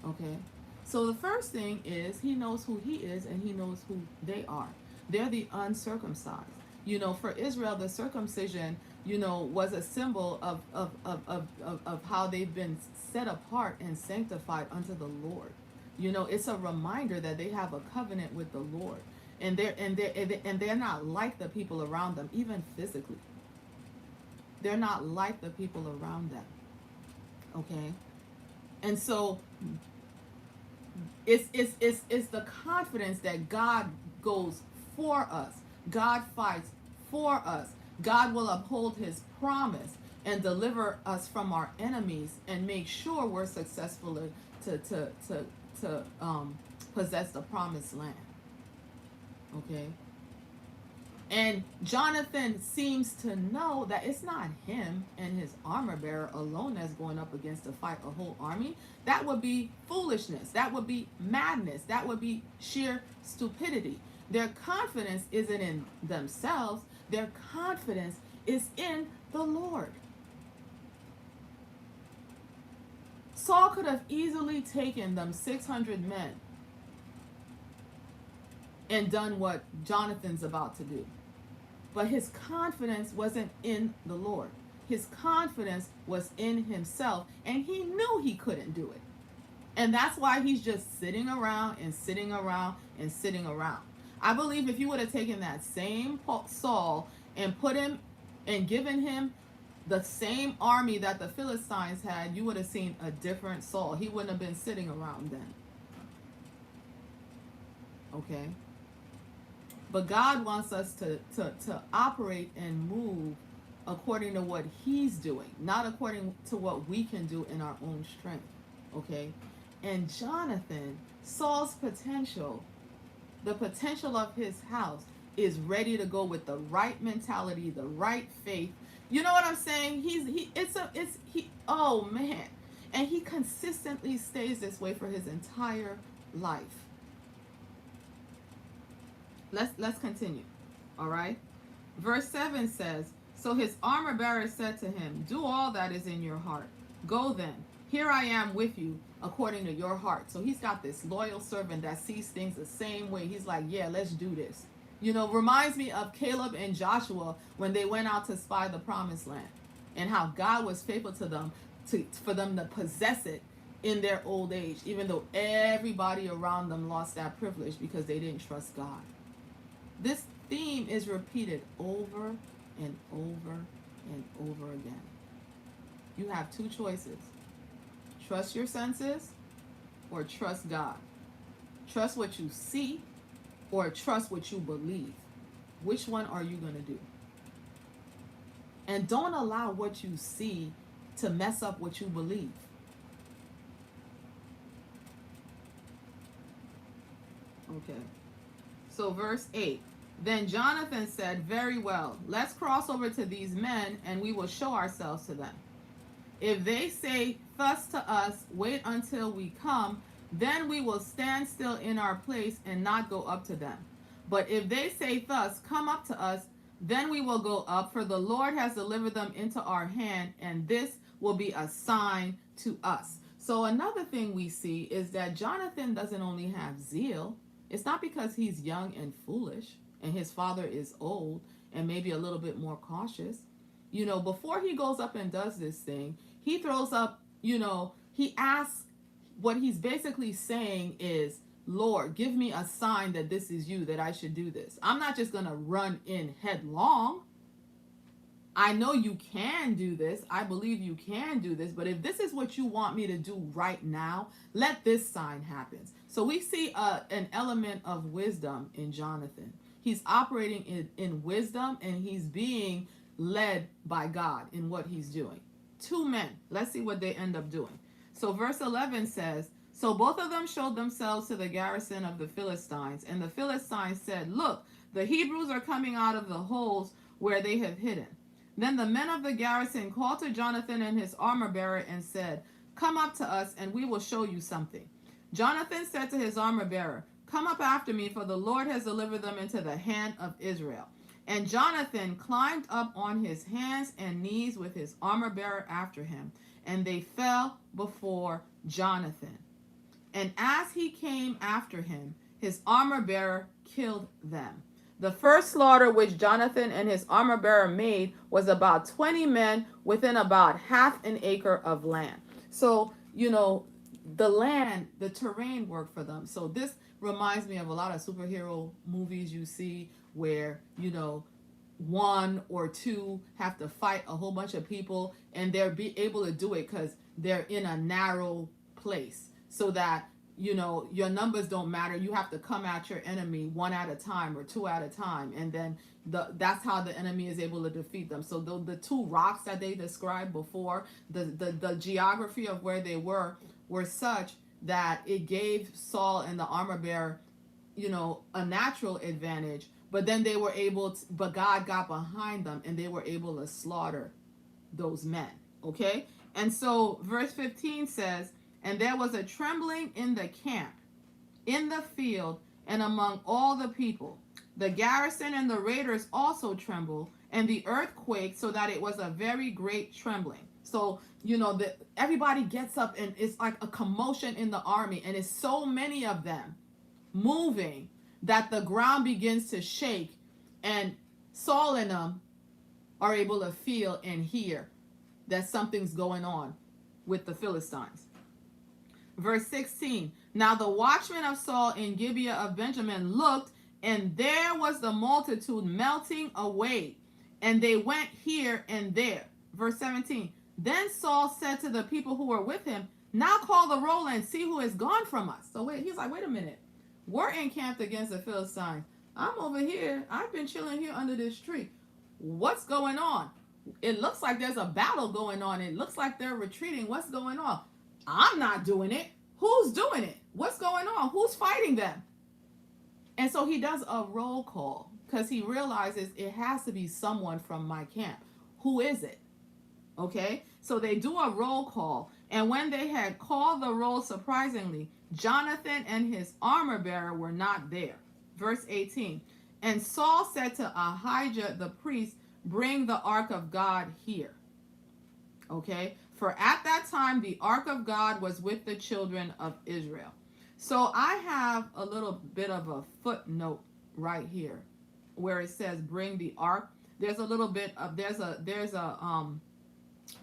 Okay? So the first thing is he knows who he is and he knows who they are. They're the uncircumcised. For Israel, the circumcision, was a symbol of how they've been set apart and sanctified unto the Lord. It's a reminder that they have a covenant with the Lord. And they're not like the people around them, even physically. They're not like the people around them. Okay? And so it's the confidence that God goes for us. God fights for us. God will uphold his promise and deliver us from our enemies and make sure we're successful to possess the promised land. Okay? And Jonathan seems to know that it's not him and his armor bearer alone that's going up against to fight a whole army. That would be foolishness. That would be madness. That would be sheer stupidity. Their confidence isn't in themselves. Their confidence is in the Lord. Saul could have easily taken them 600 men and done what Jonathan's about to do. But his confidence wasn't in the Lord. His confidence was in himself, and he knew he couldn't do it. And that's why he's just sitting around and sitting around and sitting around. I believe if you would have taken that same Saul and put him and given him the same army that the Philistines had, you would have seen a different Saul. He wouldn't have been sitting around then. Okay? But God wants us to operate and move according to what he's doing, not according to what we can do in our own strength. Okay? And Jonathan, Saul's potential, the potential of his house, is ready to go with the right mentality, the right faith. You know what I'm saying? Oh man. And he consistently stays this way for his entire life. Let's continue. All right? Verse 7 says, "So his armor bearer said to him, 'Do all that is in your heart. Go then. Here I am with you according to your heart.'" So he's got this loyal servant that sees things the same way. He's like, "Yeah, let's do this." Reminds me of Caleb and Joshua when they went out to spy the promised land, and how God was faithful to them for them to possess it in their old age, even though everybody around them lost that privilege because they didn't trust God. This theme is repeated over and over and over again. You have two choices: trust your senses or trust God. Trust what you see or trust what you believe. Which one are you going to do? And don't allow what you see to mess up what you believe. Okay. So verse 8. "Then Jonathan said, 'Very well, let's cross over to these men and we will show ourselves to them. If they say thus to us, wait until we come, then we will stand still in our place and not go up to them. But if they say thus, come up to us, then we will go up, for the Lord has delivered them into our hand, and this will be a sign to us.'" So another thing we see is that Jonathan doesn't only have zeal. It's not because he's young and foolish and his father is old and maybe a little bit more cautious. Before he goes up and does this thing, he throws up, he asks, what he's basically saying is, "Lord, give me a sign that this is you, that I should do this. I'm not just going to run in headlong. I know you can do this. I believe you can do this. But if this is what you want me to do right now, let this sign happen." So we see an element of wisdom in Jonathan. He's operating in wisdom, and he's being led by God in what he's doing. Two men. Let's see what they end up doing. So verse 11 says, "So both of them showed themselves to the garrison of the Philistines, and the Philistines said, 'Look, the Hebrews are coming out of the holes where they have hidden.' Then the men of the garrison called to Jonathan and his armor bearer and said, 'Come up to us, and we will show you something.' Jonathan said to his armor bearer, 'Come up after me, for the Lord has delivered them into the hand of Israel.' And Jonathan climbed up on his hands and knees with his armor bearer after him, and they fell before Jonathan. And as he came after him, his armor bearer killed them. The first slaughter which Jonathan and his armor bearer made was about 20 men within about half an acre of land." So, the land, the terrain worked for them. So this reminds me of a lot of superhero movies you see where, one or two have to fight a whole bunch of people, and they're able to do it because they're in a narrow place, so that your numbers don't matter. You have to come at your enemy one at a time or two at a time, and then that's how the enemy is able to defeat them. So the two rocks that they described before, the geography of where they were such that it gave Saul and the armor bearer a natural advantage, but then they were able to, but God got behind them and they were able to slaughter those men. Okay. And so verse 15 says, "And there was a trembling in the camp, in the field, and among all the people. The garrison and the raiders also trembled, and the earth quaked, so that it was a very great trembling." So, everybody gets up, and it's like a commotion in the army, and it's so many of them moving that the ground begins to shake, and Saul and them are able to feel and hear that something's going on with the Philistines. Verse 16, "Now the watchmen of Saul in Gibeah of Benjamin looked, and there was the multitude melting away, and they went here and there." Verse 17, "Then Saul said to the people who were with him, 'Now call the roll and see who is gone from us.'" So he's like, wait a minute. We're encamped against the Philistines. I'm over here. I've been chilling here under this tree. What's going on? It looks like there's a battle going on. It looks like they're retreating. What's going on? I'm not doing it. Who's doing it? What's going on? Who's fighting them? And so he does a roll call, because he realizes it has to be someone from my camp. Who is it? Okay, so they do a roll call, and when they had called the roll, surprisingly, Jonathan and his armor bearer were not there. Verse 18. And Saul said to Ahijah the priest, bring the ark of God here. Okay, for at that time the ark of God was with the children of Israel. So I have a little bit of a footnote right here where it says bring the ark. There's a little bit of there's a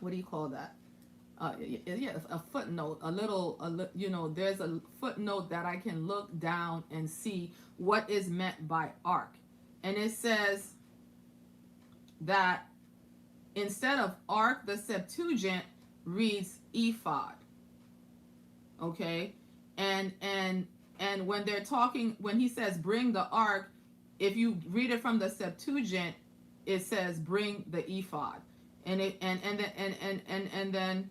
what do you call that? Yeah, a footnote, there's a footnote that I can look down and see what is meant by ark. And it says that instead of ark, the Septuagint reads ephod. Okay? And when they're talking, when he says bring the ark, if you read it from the Septuagint, it says bring the ephod. And then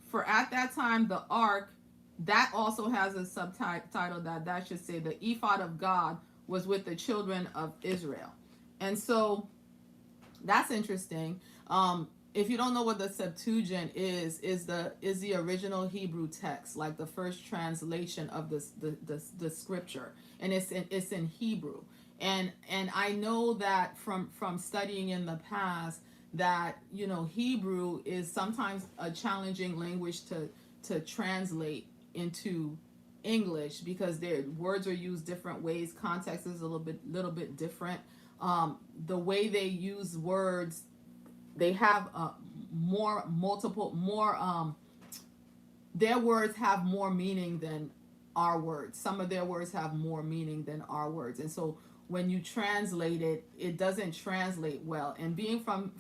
for at that time the ark, that also has a subtitle that should say the ephod of God was with the children of Israel. And so that's interesting. If you don't know what the Septuagint is the original Hebrew text, like the first translation of the scripture, and it's in Hebrew. And I know that from studying in the past that Hebrew is sometimes a challenging language to translate into English because their words are used different ways. Context is a little bit different. The way they use words, they have their words have more meaning than our words. Some of their words have more meaning than our words, and so when you translate it, it doesn't translate well. And being from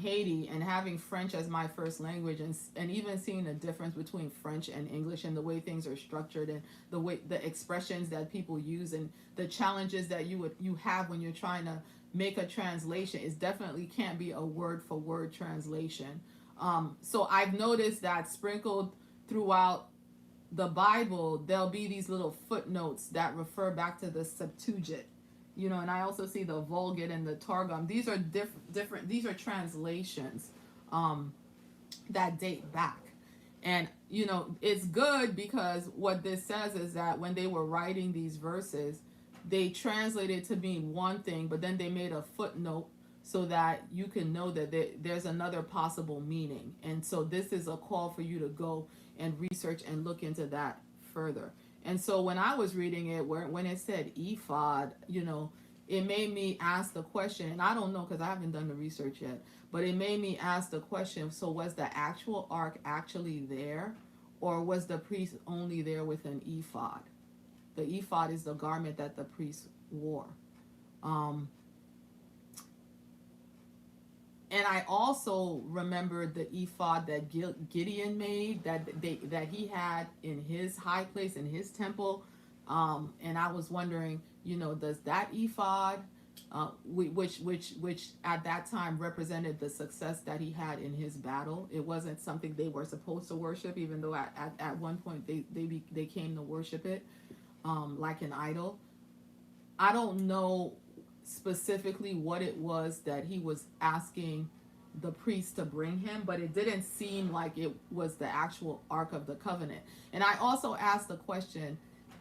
Haiti and having French as my first language, and even seeing the difference between French and English and the way things are structured and the expressions that people use and the challenges that you have when you're trying to make a translation, is definitely can't be a word for word translation. So I've noticed that sprinkled throughout the Bible, there'll be these little footnotes that refer back to the Septuagint, and I also see the Vulgate and the Targum. These are different. These are translations that date back, and it's good because what this says is that when they were writing these verses, they translated to mean one thing, but then they made a footnote so that you can know that there's another possible meaning. And so this is a call for you to go and research and look into that further. And so when I was reading it, when it said ephod, it made me ask the question, and I don't know because I haven't done the research yet, but it made me ask the question, so was the actual ark actually there, or was the priest only there with an ephod? The ephod is the garment that the priest wore. And I also remembered the ephod that Gideon made, that he had in his high place in his temple, and I was wondering, does that ephod, which at that time represented the success that he had in his battle, it wasn't something they were supposed to worship, even though at one point they came to worship it, like an idol. I don't know specifically what it was that he was asking the priest to bring him, but it didn't seem like it was the actual Ark of the Covenant. And I also asked the question,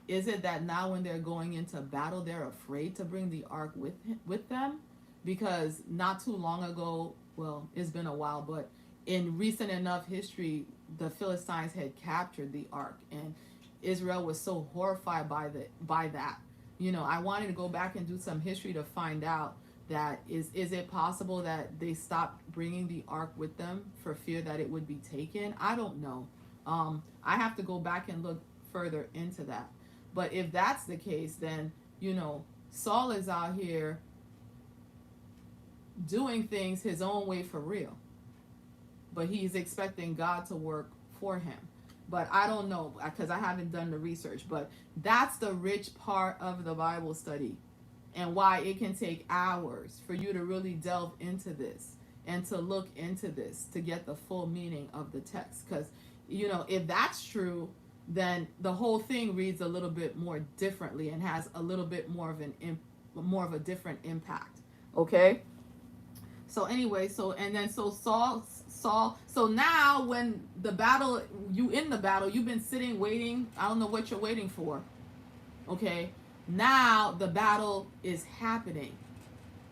is it that now when they're going into battle, they're afraid to bring the Ark with them? Because not too long ago, well, it's been a while, but in recent enough history, the Philistines had captured the Ark, and Israel was so horrified by that. I wanted to go back and do some history to find out that is it possible that they stopped bringing the ark with them for fear that it would be taken? I don't know. I have to go back and look further into that. But if that's the case, then Saul is out here doing things his own way for real, but he's expecting God to work for him. But I don't know because I haven't done the research. But that's the rich part of the Bible study, and why it can take hours for you to really delve into this and to look into this to get the full meaning of the text. Because, if that's true, then the whole thing reads a little bit more differently and has a little bit more of an more of a different impact. Okay. So anyway, so Saul. So now when the battle, in the battle, you've been sitting waiting. I don't know what you're waiting for. Okay. Now the battle is happening.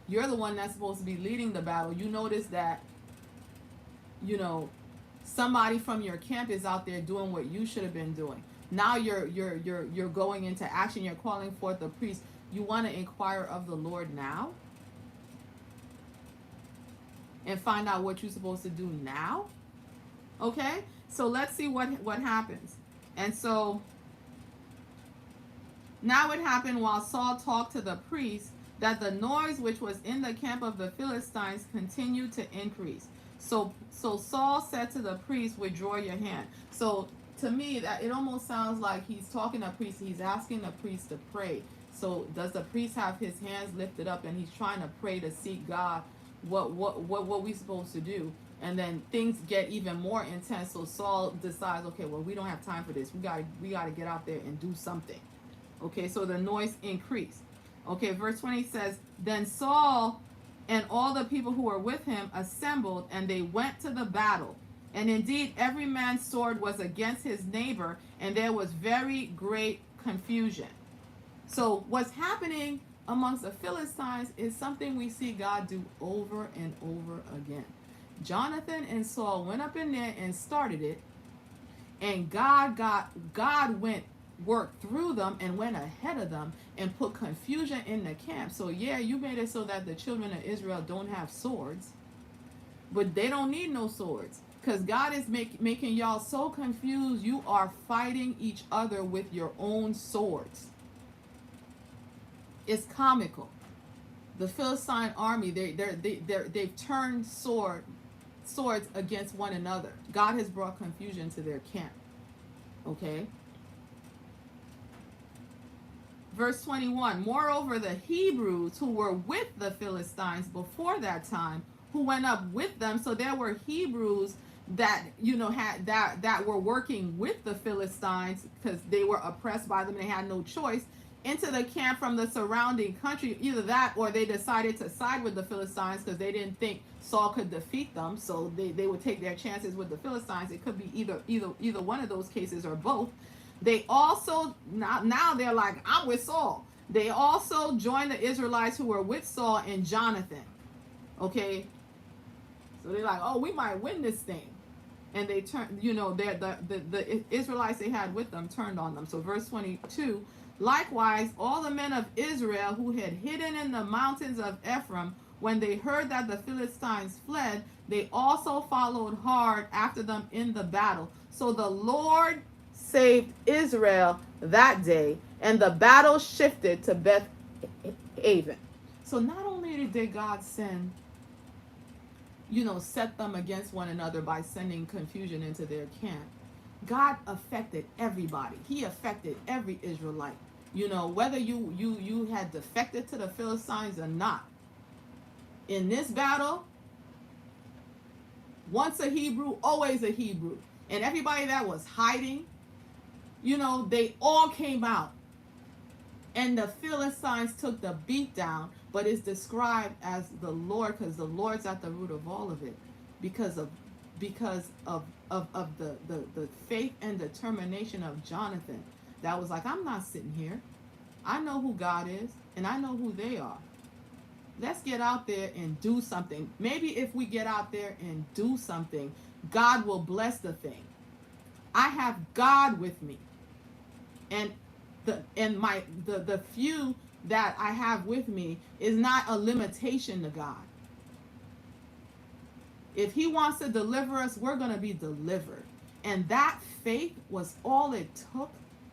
You're the one that's supposed to be leading the battle. You notice that, somebody from your camp is out there doing what you should have been doing. Now you're going into action. You're calling forth the priest. You want to inquire of the Lord now and find out what you're supposed to do now. Okay, so let's see what happens. And so now it happened while Saul talked to the priest that the noise which was in the camp of the Philistines continued to increase. So Saul said to the priest, withdraw your hand. So to me, that it almost sounds like he's talking to the priest. He's asking the priest to pray. So does the priest have his hands lifted up and he's trying to pray to seek God? What we supposed to do? And then things get even more intense. So Saul decides, okay, well, we don't have time for this. We gotta get out there and do something. Okay, so the noise increased. Okay, verse 20 says, then Saul and all the people who were with him assembled, and they went to the battle. And indeed, every man's sword was against his neighbor, and there was very great confusion. So what's happening amongst the Philistines is something we see God do over and over again. Jonathan and Saul went up in there and started it, and God worked through them and went ahead of them and put confusion in the camp. So yeah, you made it so that the children of Israel don't have swords, but they don't need no swords, because God is making y'all so confused. You are fighting each other with your own swords. It's comical. The Philistine army, they've turned swords against one another. God has brought confusion to their camp. Okay. Verse 21, moreover, the Hebrews who were with the Philistines before that time, who went up with them, so there were Hebrews that that were working with the Philistines because they were oppressed by them and they had no choice, into the camp from the surrounding country. Either that, or they decided to side with the Philistines because they didn't think Saul could defeat them, so they would take their chances with the Philistines. It could be either one of those cases or both. They also, now they're like, I'm with Saul. They also joined the Israelites who were with Saul and Jonathan. Okay, so they're like, oh, we might win this thing. And they turned, the Israelites they had with them turned on them. So verse 22, likewise, all the men of Israel who had hidden in the mountains of Ephraim, when they heard that the Philistines fled, they also followed hard after them in the battle. So the Lord saved Israel that day, and the battle shifted to Beth Aven. So not only did God send, set them against one another by sending confusion into their camp, God affected everybody. He affected every Israelite. Whether you had defected to the Philistines or not. In this battle, once a Hebrew, always a Hebrew. And everybody that was hiding, they all came out. And the Philistines took the beat down, but it's described as the Lord, because the Lord's at the root of all of it, because of the faith and determination of Jonathan. That was like, I'm not sitting here. I know who God is, and I know who they are. Let's get out there and do something. Maybe if we get out there and do something, God will bless the thing. I have God with me. And the few that I have with me is not a limitation to God. If he wants to deliver us, we're going to be delivered. And that faith was all it took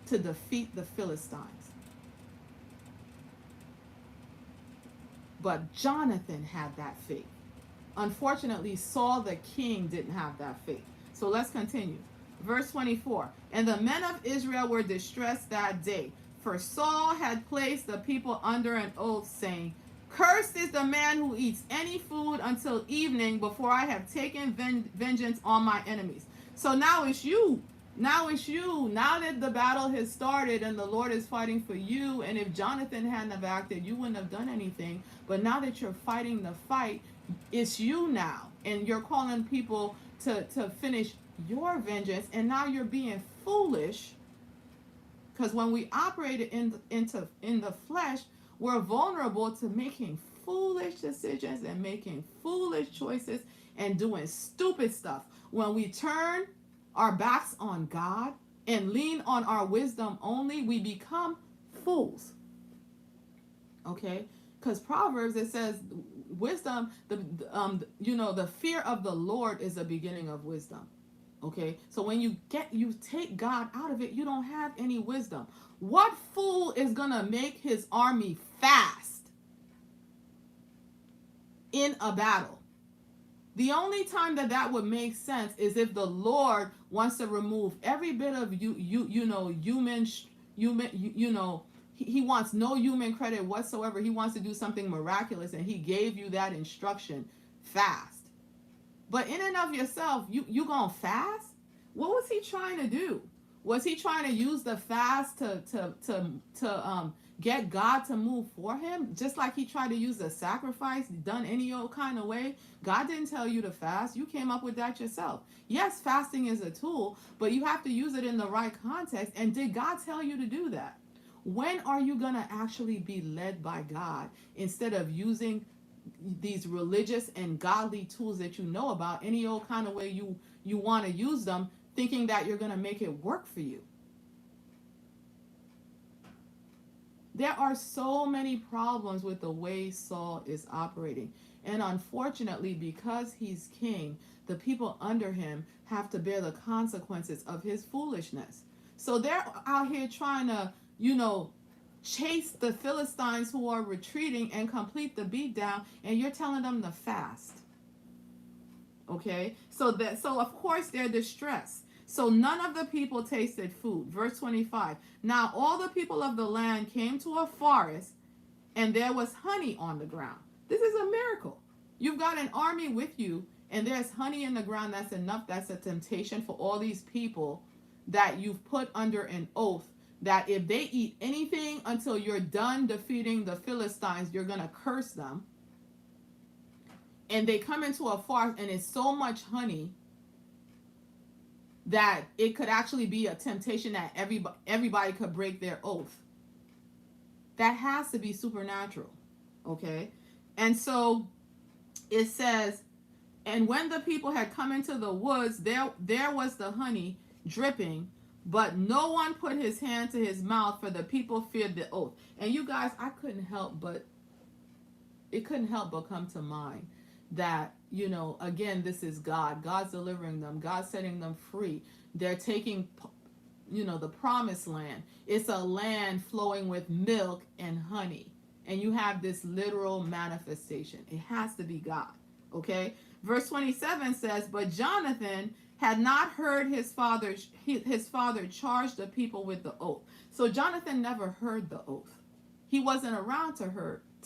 to defeat the Philistines. But Jonathan had that faith. Unfortunately, Saul the king didn't have that faith. So let's continue. Verse 24, and the men of Israel were distressed that day, for Saul had placed the people under an oath, saying, cursed is the man who eats any food until evening, before I have taken vengeance on my enemies. So now it's you Now it's you. Now that the battle has started and the Lord is fighting for you, and if Jonathan hadn't have acted, you wouldn't have done anything. But now that you're fighting the fight, it's you now. And you're calling people to finish your vengeance. And now you're being foolish. Because when we operate in the flesh, we're vulnerable to making foolish decisions and making foolish choices and doing stupid stuff. When we turn our backs on God and lean on our wisdom only, we become fools. Okay? Because Proverbs, it says wisdom, the fear of the Lord is the beginning of wisdom. Okay? So when you take God out of it, you don't have any wisdom. What fool is going to make his army fast in a battle? The only time that would make sense is if the Lord wants to remove every bit of human, he wants no human credit whatsoever. He wants to do something miraculous, and he gave you that instruction fast. But in and of yourself, you gonna fast? What was he trying to do? Was he trying to use the fast to get God to move for him? Just like he tried to use the sacrifice done any old kind of way. God didn't tell you to fast. You came up with that yourself. Yes, fasting is a tool, but you have to use it in the right context. And did God tell you to do that? When are you going to actually be led by God instead of using these religious and godly tools that you know about any old kind of way you want to use them, thinking that you're going to make it work for you? There are so many problems with the way Saul is operating. And unfortunately, because he's king, the people under him have to bear the consequences of his foolishness. So they're out here trying to, chase the Philistines who are retreating and complete the beatdown, and you're telling them to fast. Okay? So of course they're distressed. So none of the people tasted food. Verse 25. Now all the people of the land came to a forest, and there was honey on the ground. This is a miracle. You've got an army with you, and there's honey in the ground. That's enough. That's a temptation for all these people that you've put under an oath that if they eat anything until you're done defeating the Philistines, you're going to curse them. And they come into a forest, and it's so much honey that it could actually be a temptation that everybody could break their oath. That has to be supernatural, okay? And so it says, and when the people had come into the woods, there was the honey dripping, but no one put his hand to his mouth, for the people feared the oath. And you guys, it couldn't help but come to mind that, again, this is God. God's delivering them. God's setting them free. They're taking, the promised land. It's a land flowing with milk and honey. And you have this literal manifestation. It has to be God. Okay? Verse 27 says, but Jonathan had not heard his father charge the people with the oath. So Jonathan never heard the oath. He wasn't around to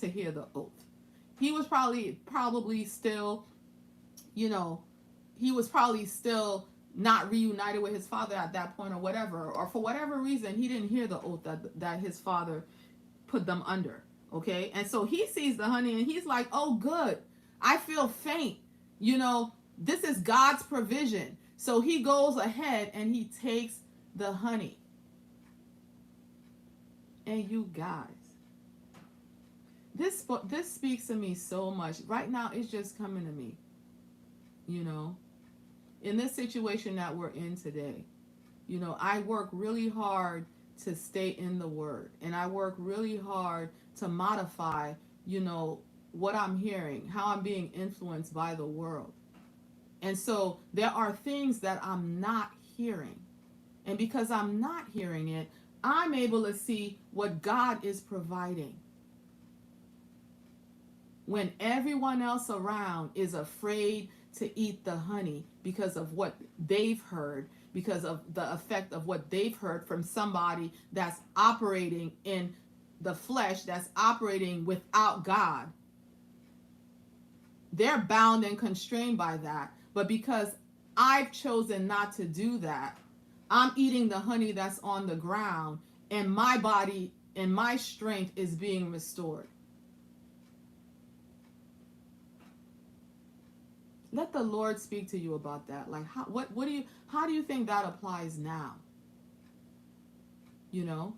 hear the oath. He was probably still, he was probably still not reunited with his father at that point, or whatever, or for whatever reason, he didn't hear the oath that his father put them under. Okay. And so he sees the honey, and he's like, oh, good. I feel faint. This is God's provision. So he goes ahead and he takes the honey. And you guys, this speaks to me so much. Right now, it's just coming to me. In this situation that we're in today, I work really hard to stay in the Word. And I work really hard to modify, what I'm hearing, how I'm being influenced by the world. And so there are things that I'm not hearing. And because I'm not hearing it, I'm able to see what God is providing. When everyone else around is afraid to eat the honey because of what they've heard, because of the effect of what they've heard from somebody that's operating in the flesh, that's operating without God. They're bound and constrained by that. But because I've chosen not to do that, I'm eating the honey that's on the ground, and my body and my strength is being restored. Let the Lord speak to you about that. Like, how do you think that applies now? You know,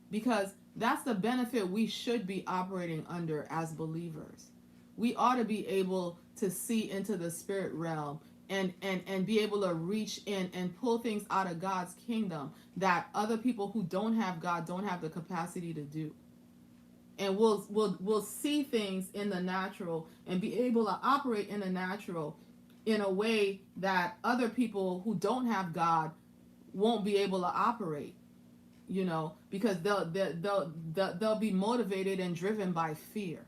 because that's the benefit we should be operating under as believers. We ought to be able to see into the spirit realm and be able to reach in and pull things out of God's kingdom that other people who don't have God don't have the capacity to do. And we'll see things in the natural and be able to operate in the natural in a way that other people who don't have God won't be able to operate. You know, because they'll be motivated and driven by fear,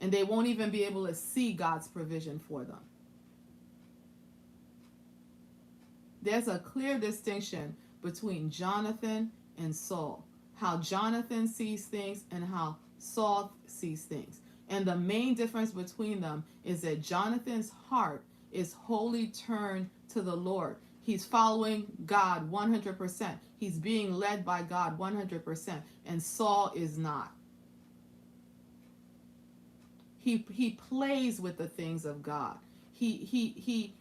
and they won't even be able to see God's provision for them. There's a clear distinction between Jonathan and Saul. How Jonathan sees things and how Saul sees things. And the main difference between them is that Jonathan's heart is wholly turned to the Lord. He's following God 100%. He's being led by God 100%. And Saul is not. He plays with the things of God. He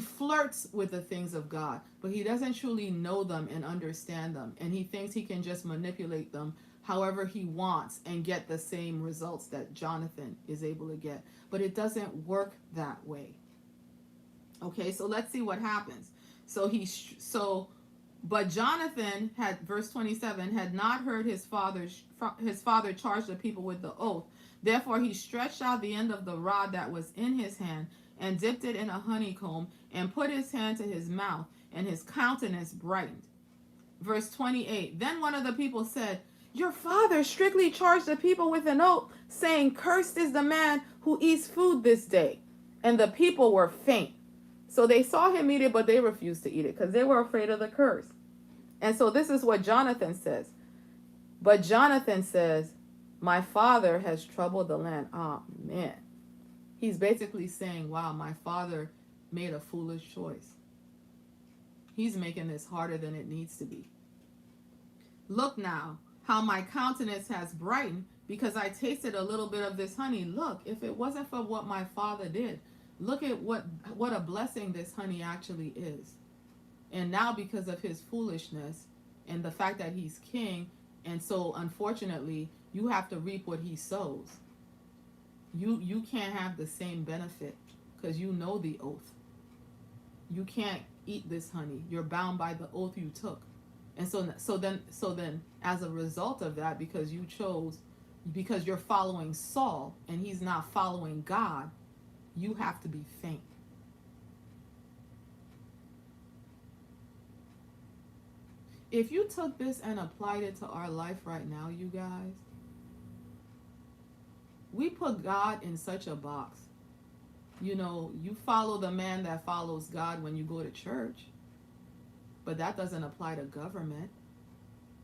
flirts with the things of God, but he doesn't truly know them and understand them. And he thinks he can just manipulate them however he wants and get the same results that Jonathan is able to get. But it doesn't work that way. Okay, so let's see what happens. But Jonathan had, verse 27, had not heard his father charge the people with the oath. Therefore he stretched out the end of the rod that was in his hand and dipped it in a honeycomb and put his hand to his mouth, and his countenance brightened. Verse 28, then one of the people said, your father strictly charged the people with an oath, saying, cursed is the man who eats food this day. And the people were faint. So they saw him eat it, but they refused to eat it because they were afraid of the curse. And so this is what Jonathan says. But Jonathan says, my father has troubled the land. Oh, man. He's basically saying, wow, my father made a foolish choice. He's making this harder than it needs to be. Look now, how my countenance has brightened because I tasted a little bit of this honey. Look, if it wasn't for what my father did, look at what a blessing this honey actually is. And now because of his foolishness and the fact that he's king, and so unfortunately, you have to reap what he sows. You can't have the same benefit because you know the oath. You can't eat this honey. You're bound by the oath you took. And so then as a result of that, because you're following Saul and he's not following God, you have to be faint. If you took this and applied it to our life right now, you guys, we put God in such a box. You know, you follow the man that follows God when you go to church, but that doesn't apply to government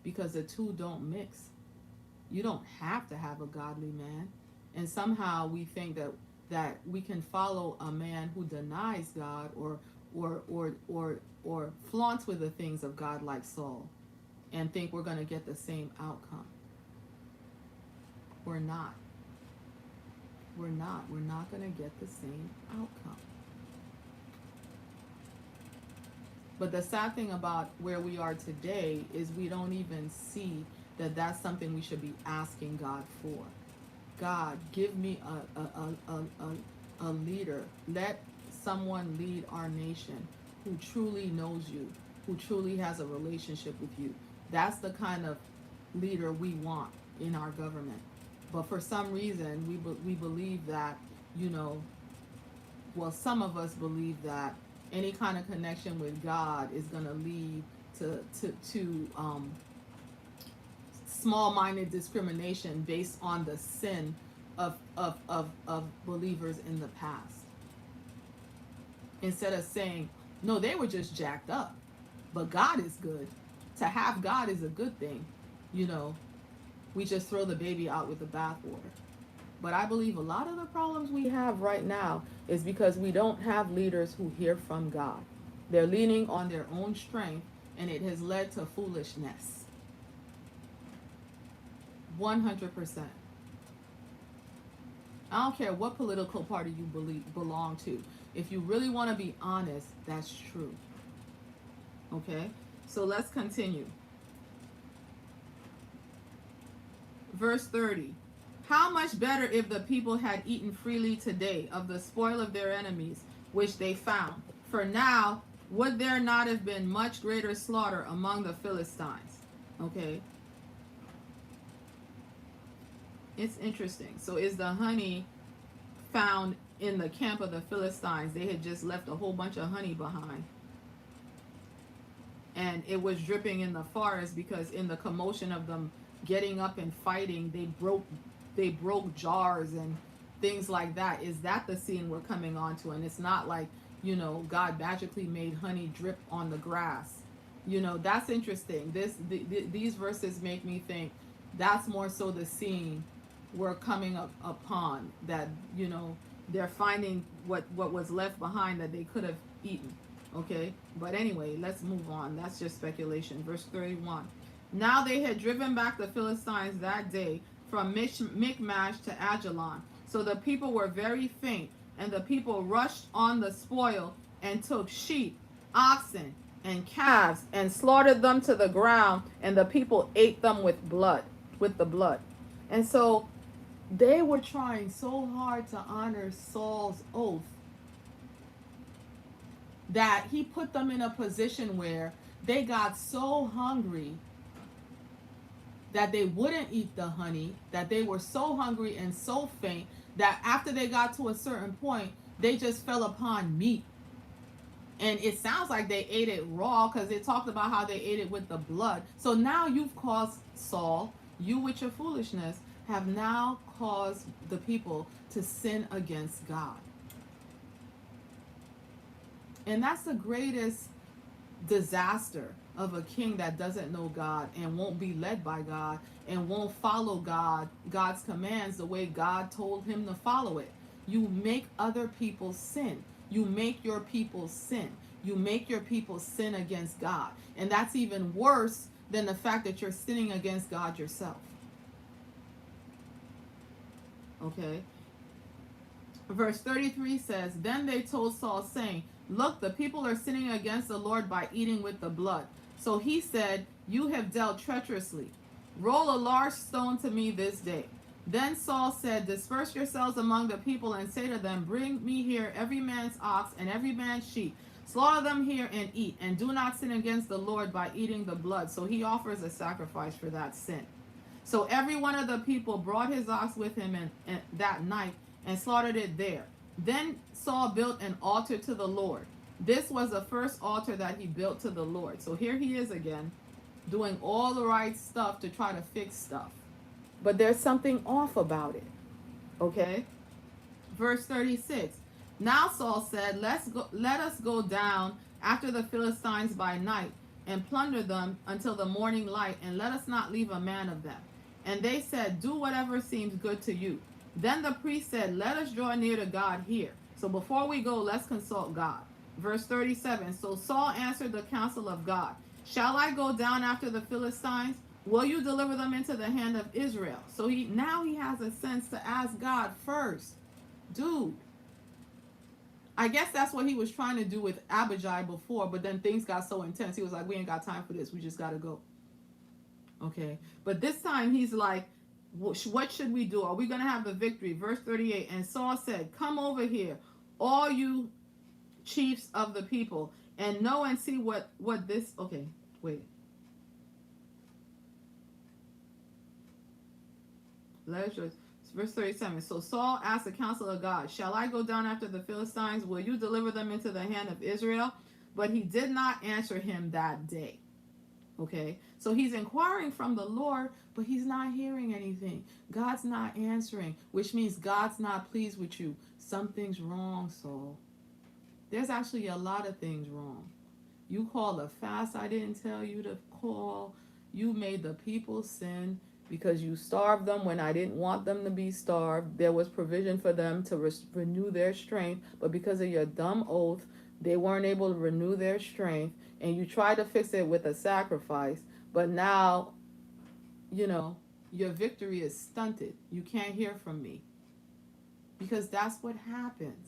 because the two don't mix. You don't have to have a godly man. And somehow we think that we can follow a man who denies God or flaunts with the things of God like Saul and think we're going to get the same outcome. We're not. We're not going to get the same outcome. But the sad thing about where we are today is we don't even see that that's something we should be asking God for. God, give me a leader. Let someone lead our nation who truly knows you, who truly has a relationship with you. That's the kind of leader we want in our government. But for some reason, we believe that, some of us believe that any kind of connection with God is going to lead to small-minded discrimination based on the sin of believers in the past. Instead of saying, no, they were just jacked up, but God is good. To have God is a good thing. We just throw the baby out with the bathwater. But I believe a lot of the problems we have right now is because we don't have leaders who hear from God. They're leaning on their own strength, and it has led to foolishness. 100%. I don't care what political party you belong to. If you really want to be honest, that's true. Okay? So let's continue. Verse 30. How much better if the people had eaten freely today of the spoil of their enemies, which they found. For now, would there not have been much greater slaughter among the Philistines? Okay. It's interesting. So is the honey found in the camp of the Philistines? They had just left a whole bunch of honey behind. And it was dripping in the forest because in the commotion of them getting up and fighting, they broke jars and things like that. Is that the scene we're coming on to? And it's not like, God magically made honey drip on the grass. That's interesting. These verses make me think that's more so the scene we're coming up upon, that, they're finding what was left behind that they could have eaten. Okay, but anyway, let's move on. That's just speculation. Verse 31. Now they had driven back the Philistines that day from Michmash to Ajalon. So the people were very faint, and the people rushed on the spoil and took sheep, oxen, and calves, and slaughtered them to the ground, and the people ate them with the blood. And so they were trying so hard to honor Saul's oath that he put them in a position where they got so hungry that they wouldn't eat the honey, that they were so hungry and so faint that after they got to a certain point, they just fell upon meat. And it sounds like they ate it raw, because it talked about how they ate it with the blood. So now you've caused Saul, you with your foolishness, have now caused the people to sin against God. And that's the greatest disaster of a king that doesn't know God and won't be led by God and won't follow God's commands the way God told him to follow it. You make other people sin. You make your people sin. You make your people sin against God. And that's even worse than the fact that you're sinning against God yourself. Okay? Verse 33 says, Then they told Saul, saying, Look, the people are sinning against the Lord by eating with the blood. So he said, You have dealt treacherously. Roll a large stone to me this day. Then Saul said, Disperse yourselves among the people and say to them, Bring me here every man's ox and every man's sheep. Slaughter them here and eat, and do not sin against the Lord by eating the blood. So he offers a sacrifice for that sin. So every one of the people brought his ox with him and that night and slaughtered it there. Then Saul built an altar to the Lord. This was the first altar that he built to the Lord. So here he is again, doing all the right stuff to try to fix stuff. But there's something off about it. Okay? Verse 36. Now Saul said, Let us go down after the Philistines by night and plunder them until the morning light, and let us not leave a man of them. And they said, Do whatever seems good to you. Then the priest said, Let us draw near to God here. So before we go, let's consult God. Verse 37. So Saul answered the counsel of God. Shall I go down after the Philistines? Will you deliver them into the hand of Israel? So now he has a sense to ask God first. Dude. I guess that's what he was trying to do with Abijah before, but then things got so intense. He was like, we ain't got time for this. We just got to go. Okay. But this time he's like, what should we do? Are we going to have the victory? Verse 38. And Saul said, Come over here, all you chiefs of the people, and know and see what this... Okay, wait. Verse 37. So Saul asked the counsel of God, Shall I go down after the Philistines? Will you deliver them into the hand of Israel? But he did not answer him that day. Okay, so he's inquiring from the Lord, but he's not hearing anything. God's not answering, which means God's not pleased with you. Something's wrong, Saul. There's actually a lot of things wrong. You called a fast I didn't tell you to call. You made the people sin because you starved them when I didn't want them to be starved. There was provision for them to renew their strength, but because of your dumb oath, They weren't able to renew their strength, and you try to fix it with a sacrifice, but now, you know, your victory is stunted. You can't hear from me because that's what happens.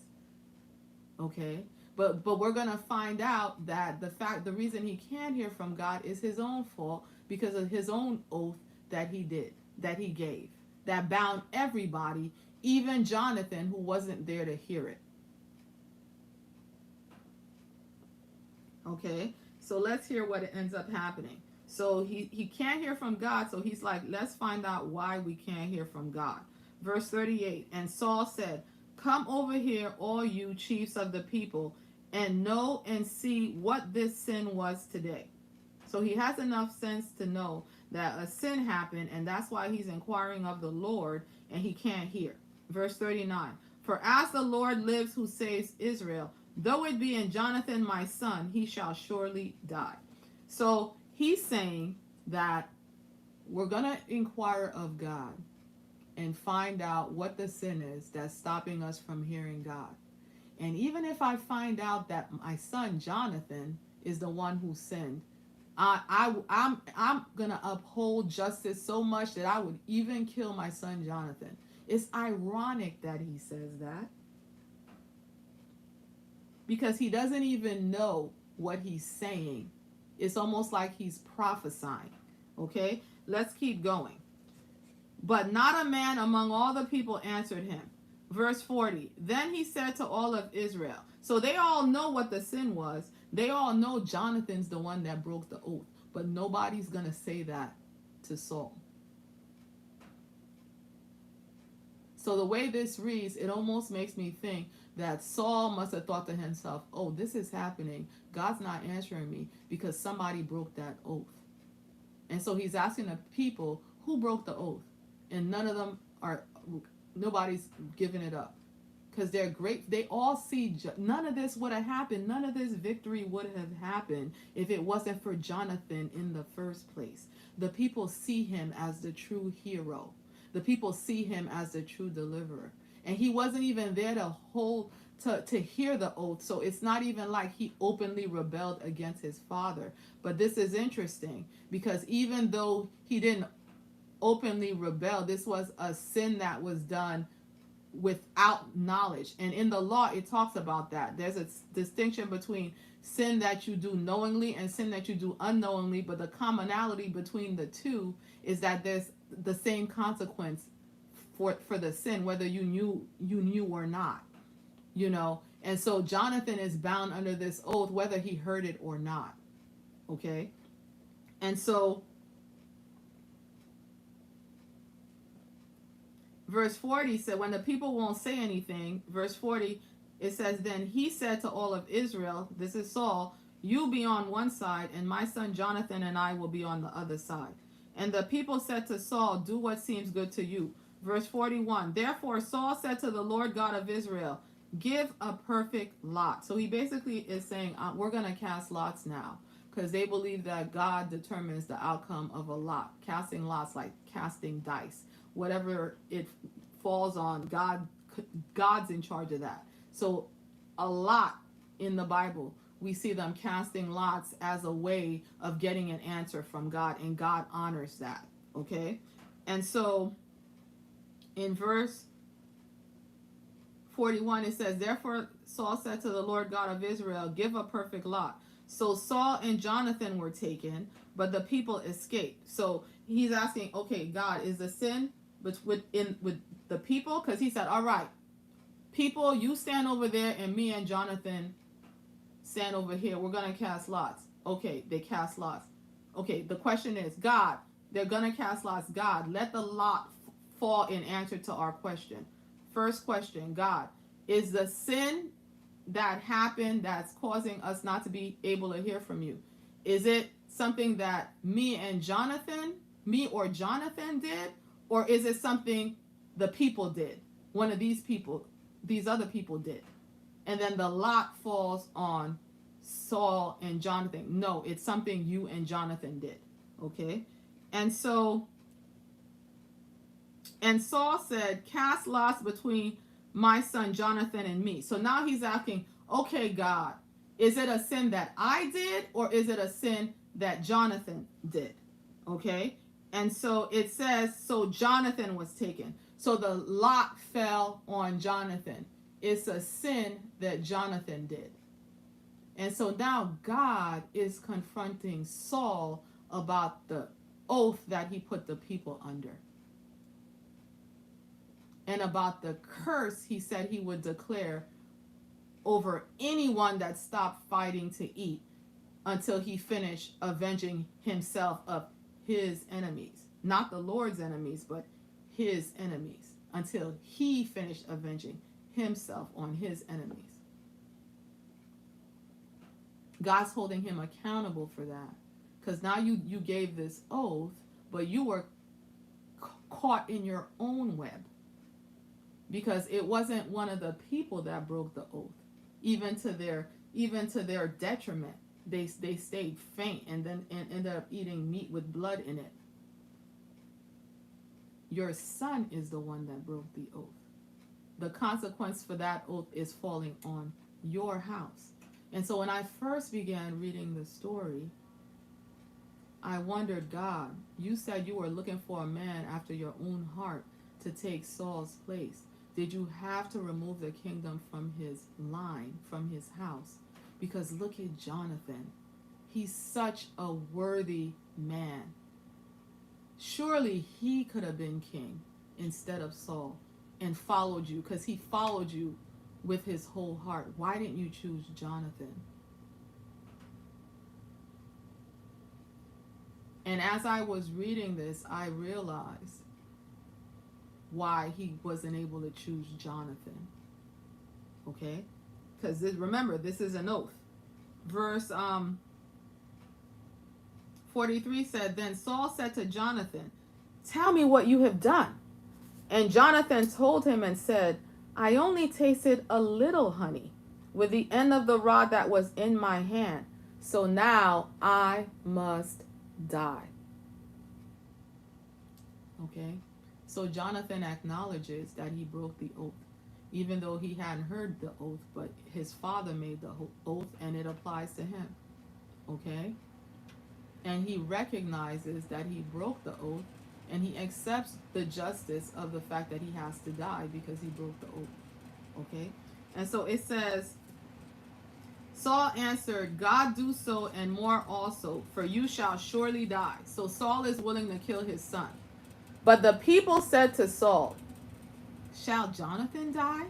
Okay? But we're going to find out that the reason he can't hear from God is his own fault because of his own oath that he did, that he gave, that bound everybody, even Jonathan, who wasn't there to hear it. Okay? So let's hear what ends up happening. So he can't hear from God, so he's like, let's find out why we can't hear from God. Verse 38, and Saul said, come over here, all you chiefs of the people, and know and see what this sin was today. So he has enough sense to know that a sin happened, and that's why he's inquiring of the Lord, and he can't hear. Verse 39, for as the Lord lives who saves Israel, though it be in Jonathan my son, he shall surely die. So he's saying that we're going to inquire of God and find out what the sin is that's stopping us from hearing God. And even if I find out that my son Jonathan is the one who sinned, I'm going to uphold justice so much that I would even kill my son Jonathan. It's ironic that he says that, because he doesn't even know what he's saying. It's almost like he's prophesying. Okay, let's keep going. But not a man among all the people answered him. Verse 40, then he said to all of Israel. So they all know what the sin was. They all know Jonathan's the one that broke the oath. But nobody's going to say that to Saul. So the way this reads, it almost makes me think that Saul must have thought to himself, oh, this is happening. God's not answering me because somebody broke that oath. And so he's asking the people who broke the oath. And nobody's giving it up. Because they're great. They all see, none of this would have happened. None of this victory would have happened if it wasn't for Jonathan in the first place. The people see him as the true hero. The people see him as the true deliverer. And he wasn't even there to hear the oath. So it's not even like he openly rebelled against his father. But this is interesting because even though he didn't openly rebel, this was a sin that was done without knowledge. And in the law, it talks about that. There's a distinction between sin that you do knowingly and sin that you do unknowingly. But the commonality between the two is that there's the same consequence for the sin, whether you knew or not, you know. And so Jonathan is bound under this oath, whether he heard it or not. Okay. And so verse 40 said, when the people won't say anything, verse 40, it says, then he said to all of Israel, this is Saul, you be on one side, and my son Jonathan and I will be on the other side. And the people said to Saul, do what seems good to you. Verse 41, therefore Saul said to the Lord God of Israel, give a perfect lot. So he basically is saying, we're going to cast lots now, because they believe that God determines the outcome of a lot. Casting lots, like casting dice. Whatever it falls on, God's in charge of that. So a lot in the Bible, we see them casting lots as a way of getting an answer from God, and God honors that. Okay? And so in verse 41, it says, therefore Saul said to the Lord God of Israel, give a perfect lot. So Saul and Jonathan were taken, but the people escaped. So he's asking, okay, God, is the sin with the people? Because he said, all right, people, you stand over there, and me and Jonathan stand over here. We're going to cast lots. Okay, they cast lots. Okay, the question is, God, they're going to cast lots. God, let the lot fall in answer to our question. First question, God, is the sin that happened that's causing us not to be able to hear from you, is it something that me or Jonathan did, or is it something the people did? One of these other people did. And then the lot falls on Saul and Jonathan. No, it's something you and Jonathan did. Okay? And Saul said, cast lots between my son Jonathan and me. So now he's asking, okay, God, Is it a sin that I did, or is it a sin that Jonathan did? Okay. And so it says, so Jonathan was taken. So the lot fell on Jonathan. It's a sin that Jonathan did. And so now God is confronting Saul about the oath that he put the people under, and about the curse he said he would declare over anyone that stopped fighting to eat until he finished avenging himself of his enemies. Not the Lord's enemies, but his enemies. Until he finished avenging himself on his enemies. God's holding him accountable for that. Because now you gave this oath, but you were caught in your own web. Because it wasn't one of the people that broke the oath. Even to their detriment. They stayed faint and then ended up eating meat with blood in it. Your son is the one that broke the oath. The consequence for that oath is falling on your house. And so when I first began reading the story, I wondered, God, you said you were looking for a man after your own heart to take Saul's place. Did you have to remove the kingdom from his line, from his house? Because look at Jonathan. He's such a worthy man. Surely he could have been king instead of Saul and followed you, because he followed you with his whole heart. Why didn't you choose Jonathan? And as I was reading this, I realized why he wasn't able to choose Jonathan. Okay? Because remember, this is an oath. Verse 43 said, Then Saul said to Jonathan, Tell me what you have done. And Jonathan told him and said, I only tasted a little honey with the end of the rod that was in my hand. So now I must die. Okay? So Jonathan acknowledges that he broke the oath, even though he hadn't heard the oath, but his father made the oath and it applies to him. Okay? And he recognizes that he broke the oath, and he accepts the justice of the fact that he has to die because he broke the oath. Okay? And so it says, Saul answered, God do so and more also, for you shall surely die. So Saul is willing to kill his son. But the people said to Saul, Shall Jonathan die,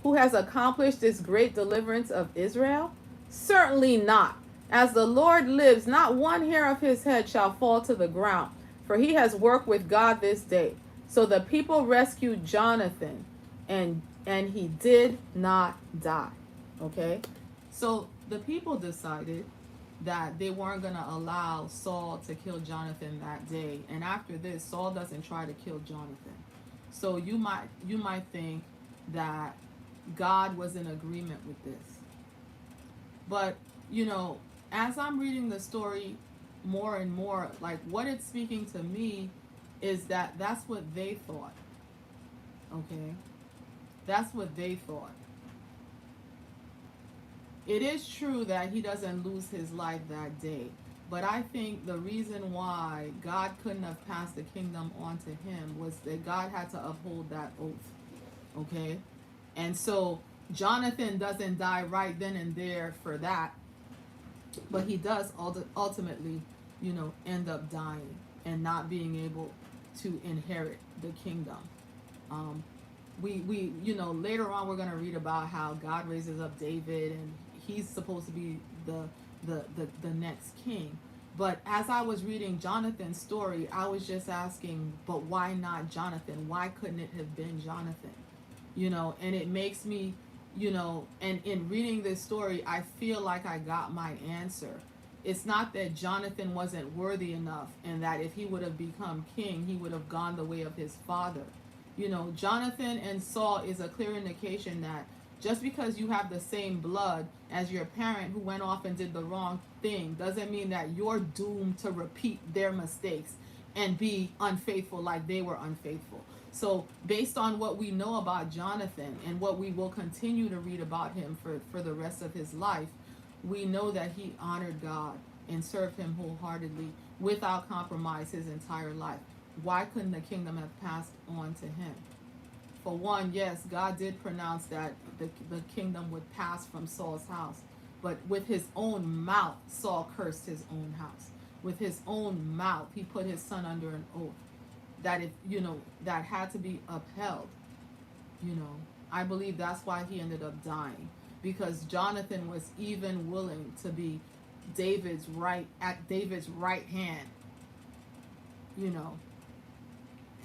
who has accomplished this great deliverance of Israel? Certainly not. As the Lord lives, not one hair of his head shall fall to the ground, for he has worked with God this day. So the people rescued Jonathan, and he did not die. Okay? So the people decided that they weren't going to allow Saul to kill Jonathan that day. And after this, Saul doesn't try to kill Jonathan. So you might think that God was in agreement with this. But, as I'm reading the story more and more, like what it's speaking to me is that that's what they thought. Okay? That's what they thought. It is true that he doesn't lose his life that day. But I think the reason why God couldn't have passed the kingdom on to him was that God had to uphold that oath. Okay? And so Jonathan doesn't die right then and there for that. But he does ultimately, end up dying and not being able to inherit the kingdom. We later on we're going to read about how God raises up David and he's supposed to be the next king. But as I was reading Jonathan's story, I was just asking, but why not Jonathan? Why couldn't it have been Jonathan? And it makes me, and in reading this story, I feel like I got my answer. It's not that Jonathan wasn't worthy enough and that if he would have become king, he would have gone the way of his father. Jonathan and Saul is a clear indication that just because you have the same blood as your parent who went off and did the wrong thing doesn't mean that you're doomed to repeat their mistakes and be unfaithful like they were unfaithful. So based on what we know about Jonathan and what we will continue to read about him for the rest of his life, we know that he honored God and served him wholeheartedly without compromise his entire life. Why couldn't the kingdom have passed on to him? For one, yes, God did pronounce that the kingdom would pass from Saul's house. But with his own mouth, Saul cursed his own house. With his own mouth, he put his son under an oath that if, that had to be upheld. I believe that's why he ended up dying, because Jonathan was even willing to be David's right hand,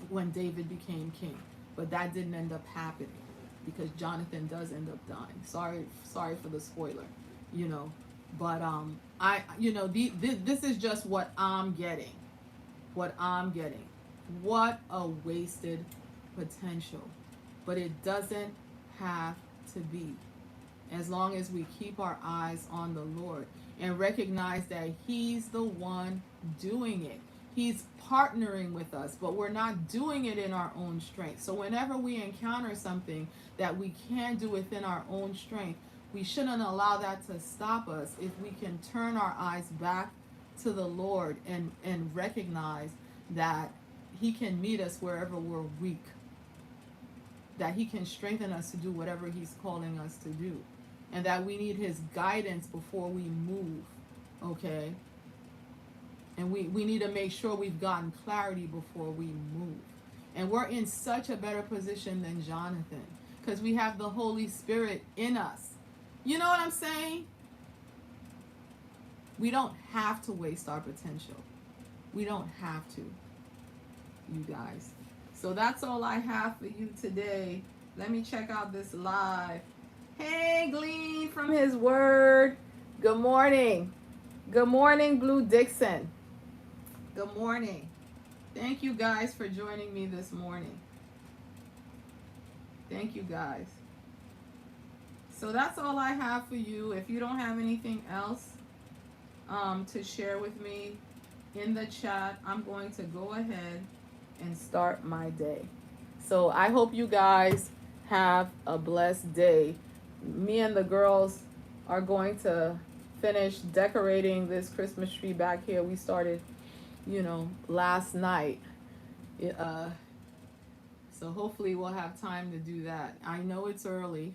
when David became king. But that didn't end up happening, because Jonathan does end up dying. Sorry for the spoiler, But this is just what I'm getting. What a wasted potential. But it doesn't have to be, as long as we keep our eyes on the Lord and recognize that he's the one doing it. He's partnering with us, but we're not doing it in our own strength. So whenever we encounter something that we can't do within our own strength, we shouldn't allow that to stop us if we can turn our eyes back to the Lord and recognize that he can meet us wherever we're weak, that he can strengthen us to do whatever he's calling us to do, and that we need his guidance before we move, okay? And we need to make sure we've gotten clarity before we move. And we're in such a better position than Jonathan, because we have the Holy Spirit in us. You know what I'm saying? We don't have to waste our potential. We don't have to, you guys. So that's all I have for you today. Let me check out this live. Hey, glean from his word. Good morning. Good morning, Blue Dixon. Good morning. Thank you guys for joining me this morning. Thank you guys. So that's all I have for you. If you don't have anything else to share with me in the chat, I'm going to go ahead and start my day. So I hope you guys have a blessed day. Me and the girls are going to finish decorating this Christmas tree back here. We started, last night. So hopefully we'll have time to do that. I know it's early,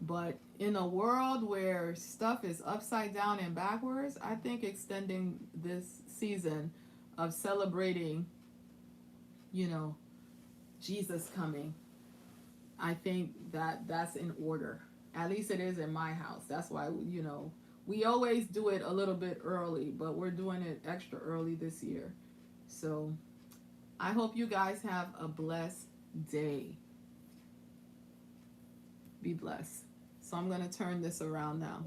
but in a world where stuff is upside down and backwards, I think extending this season of celebrating, Jesus coming, I think that's in order. At least it is in my house. That's why, we always do it a little bit early, but we're doing it extra early this year. So I hope you guys have a blessed day. Be blessed. So I'm going to turn this around now.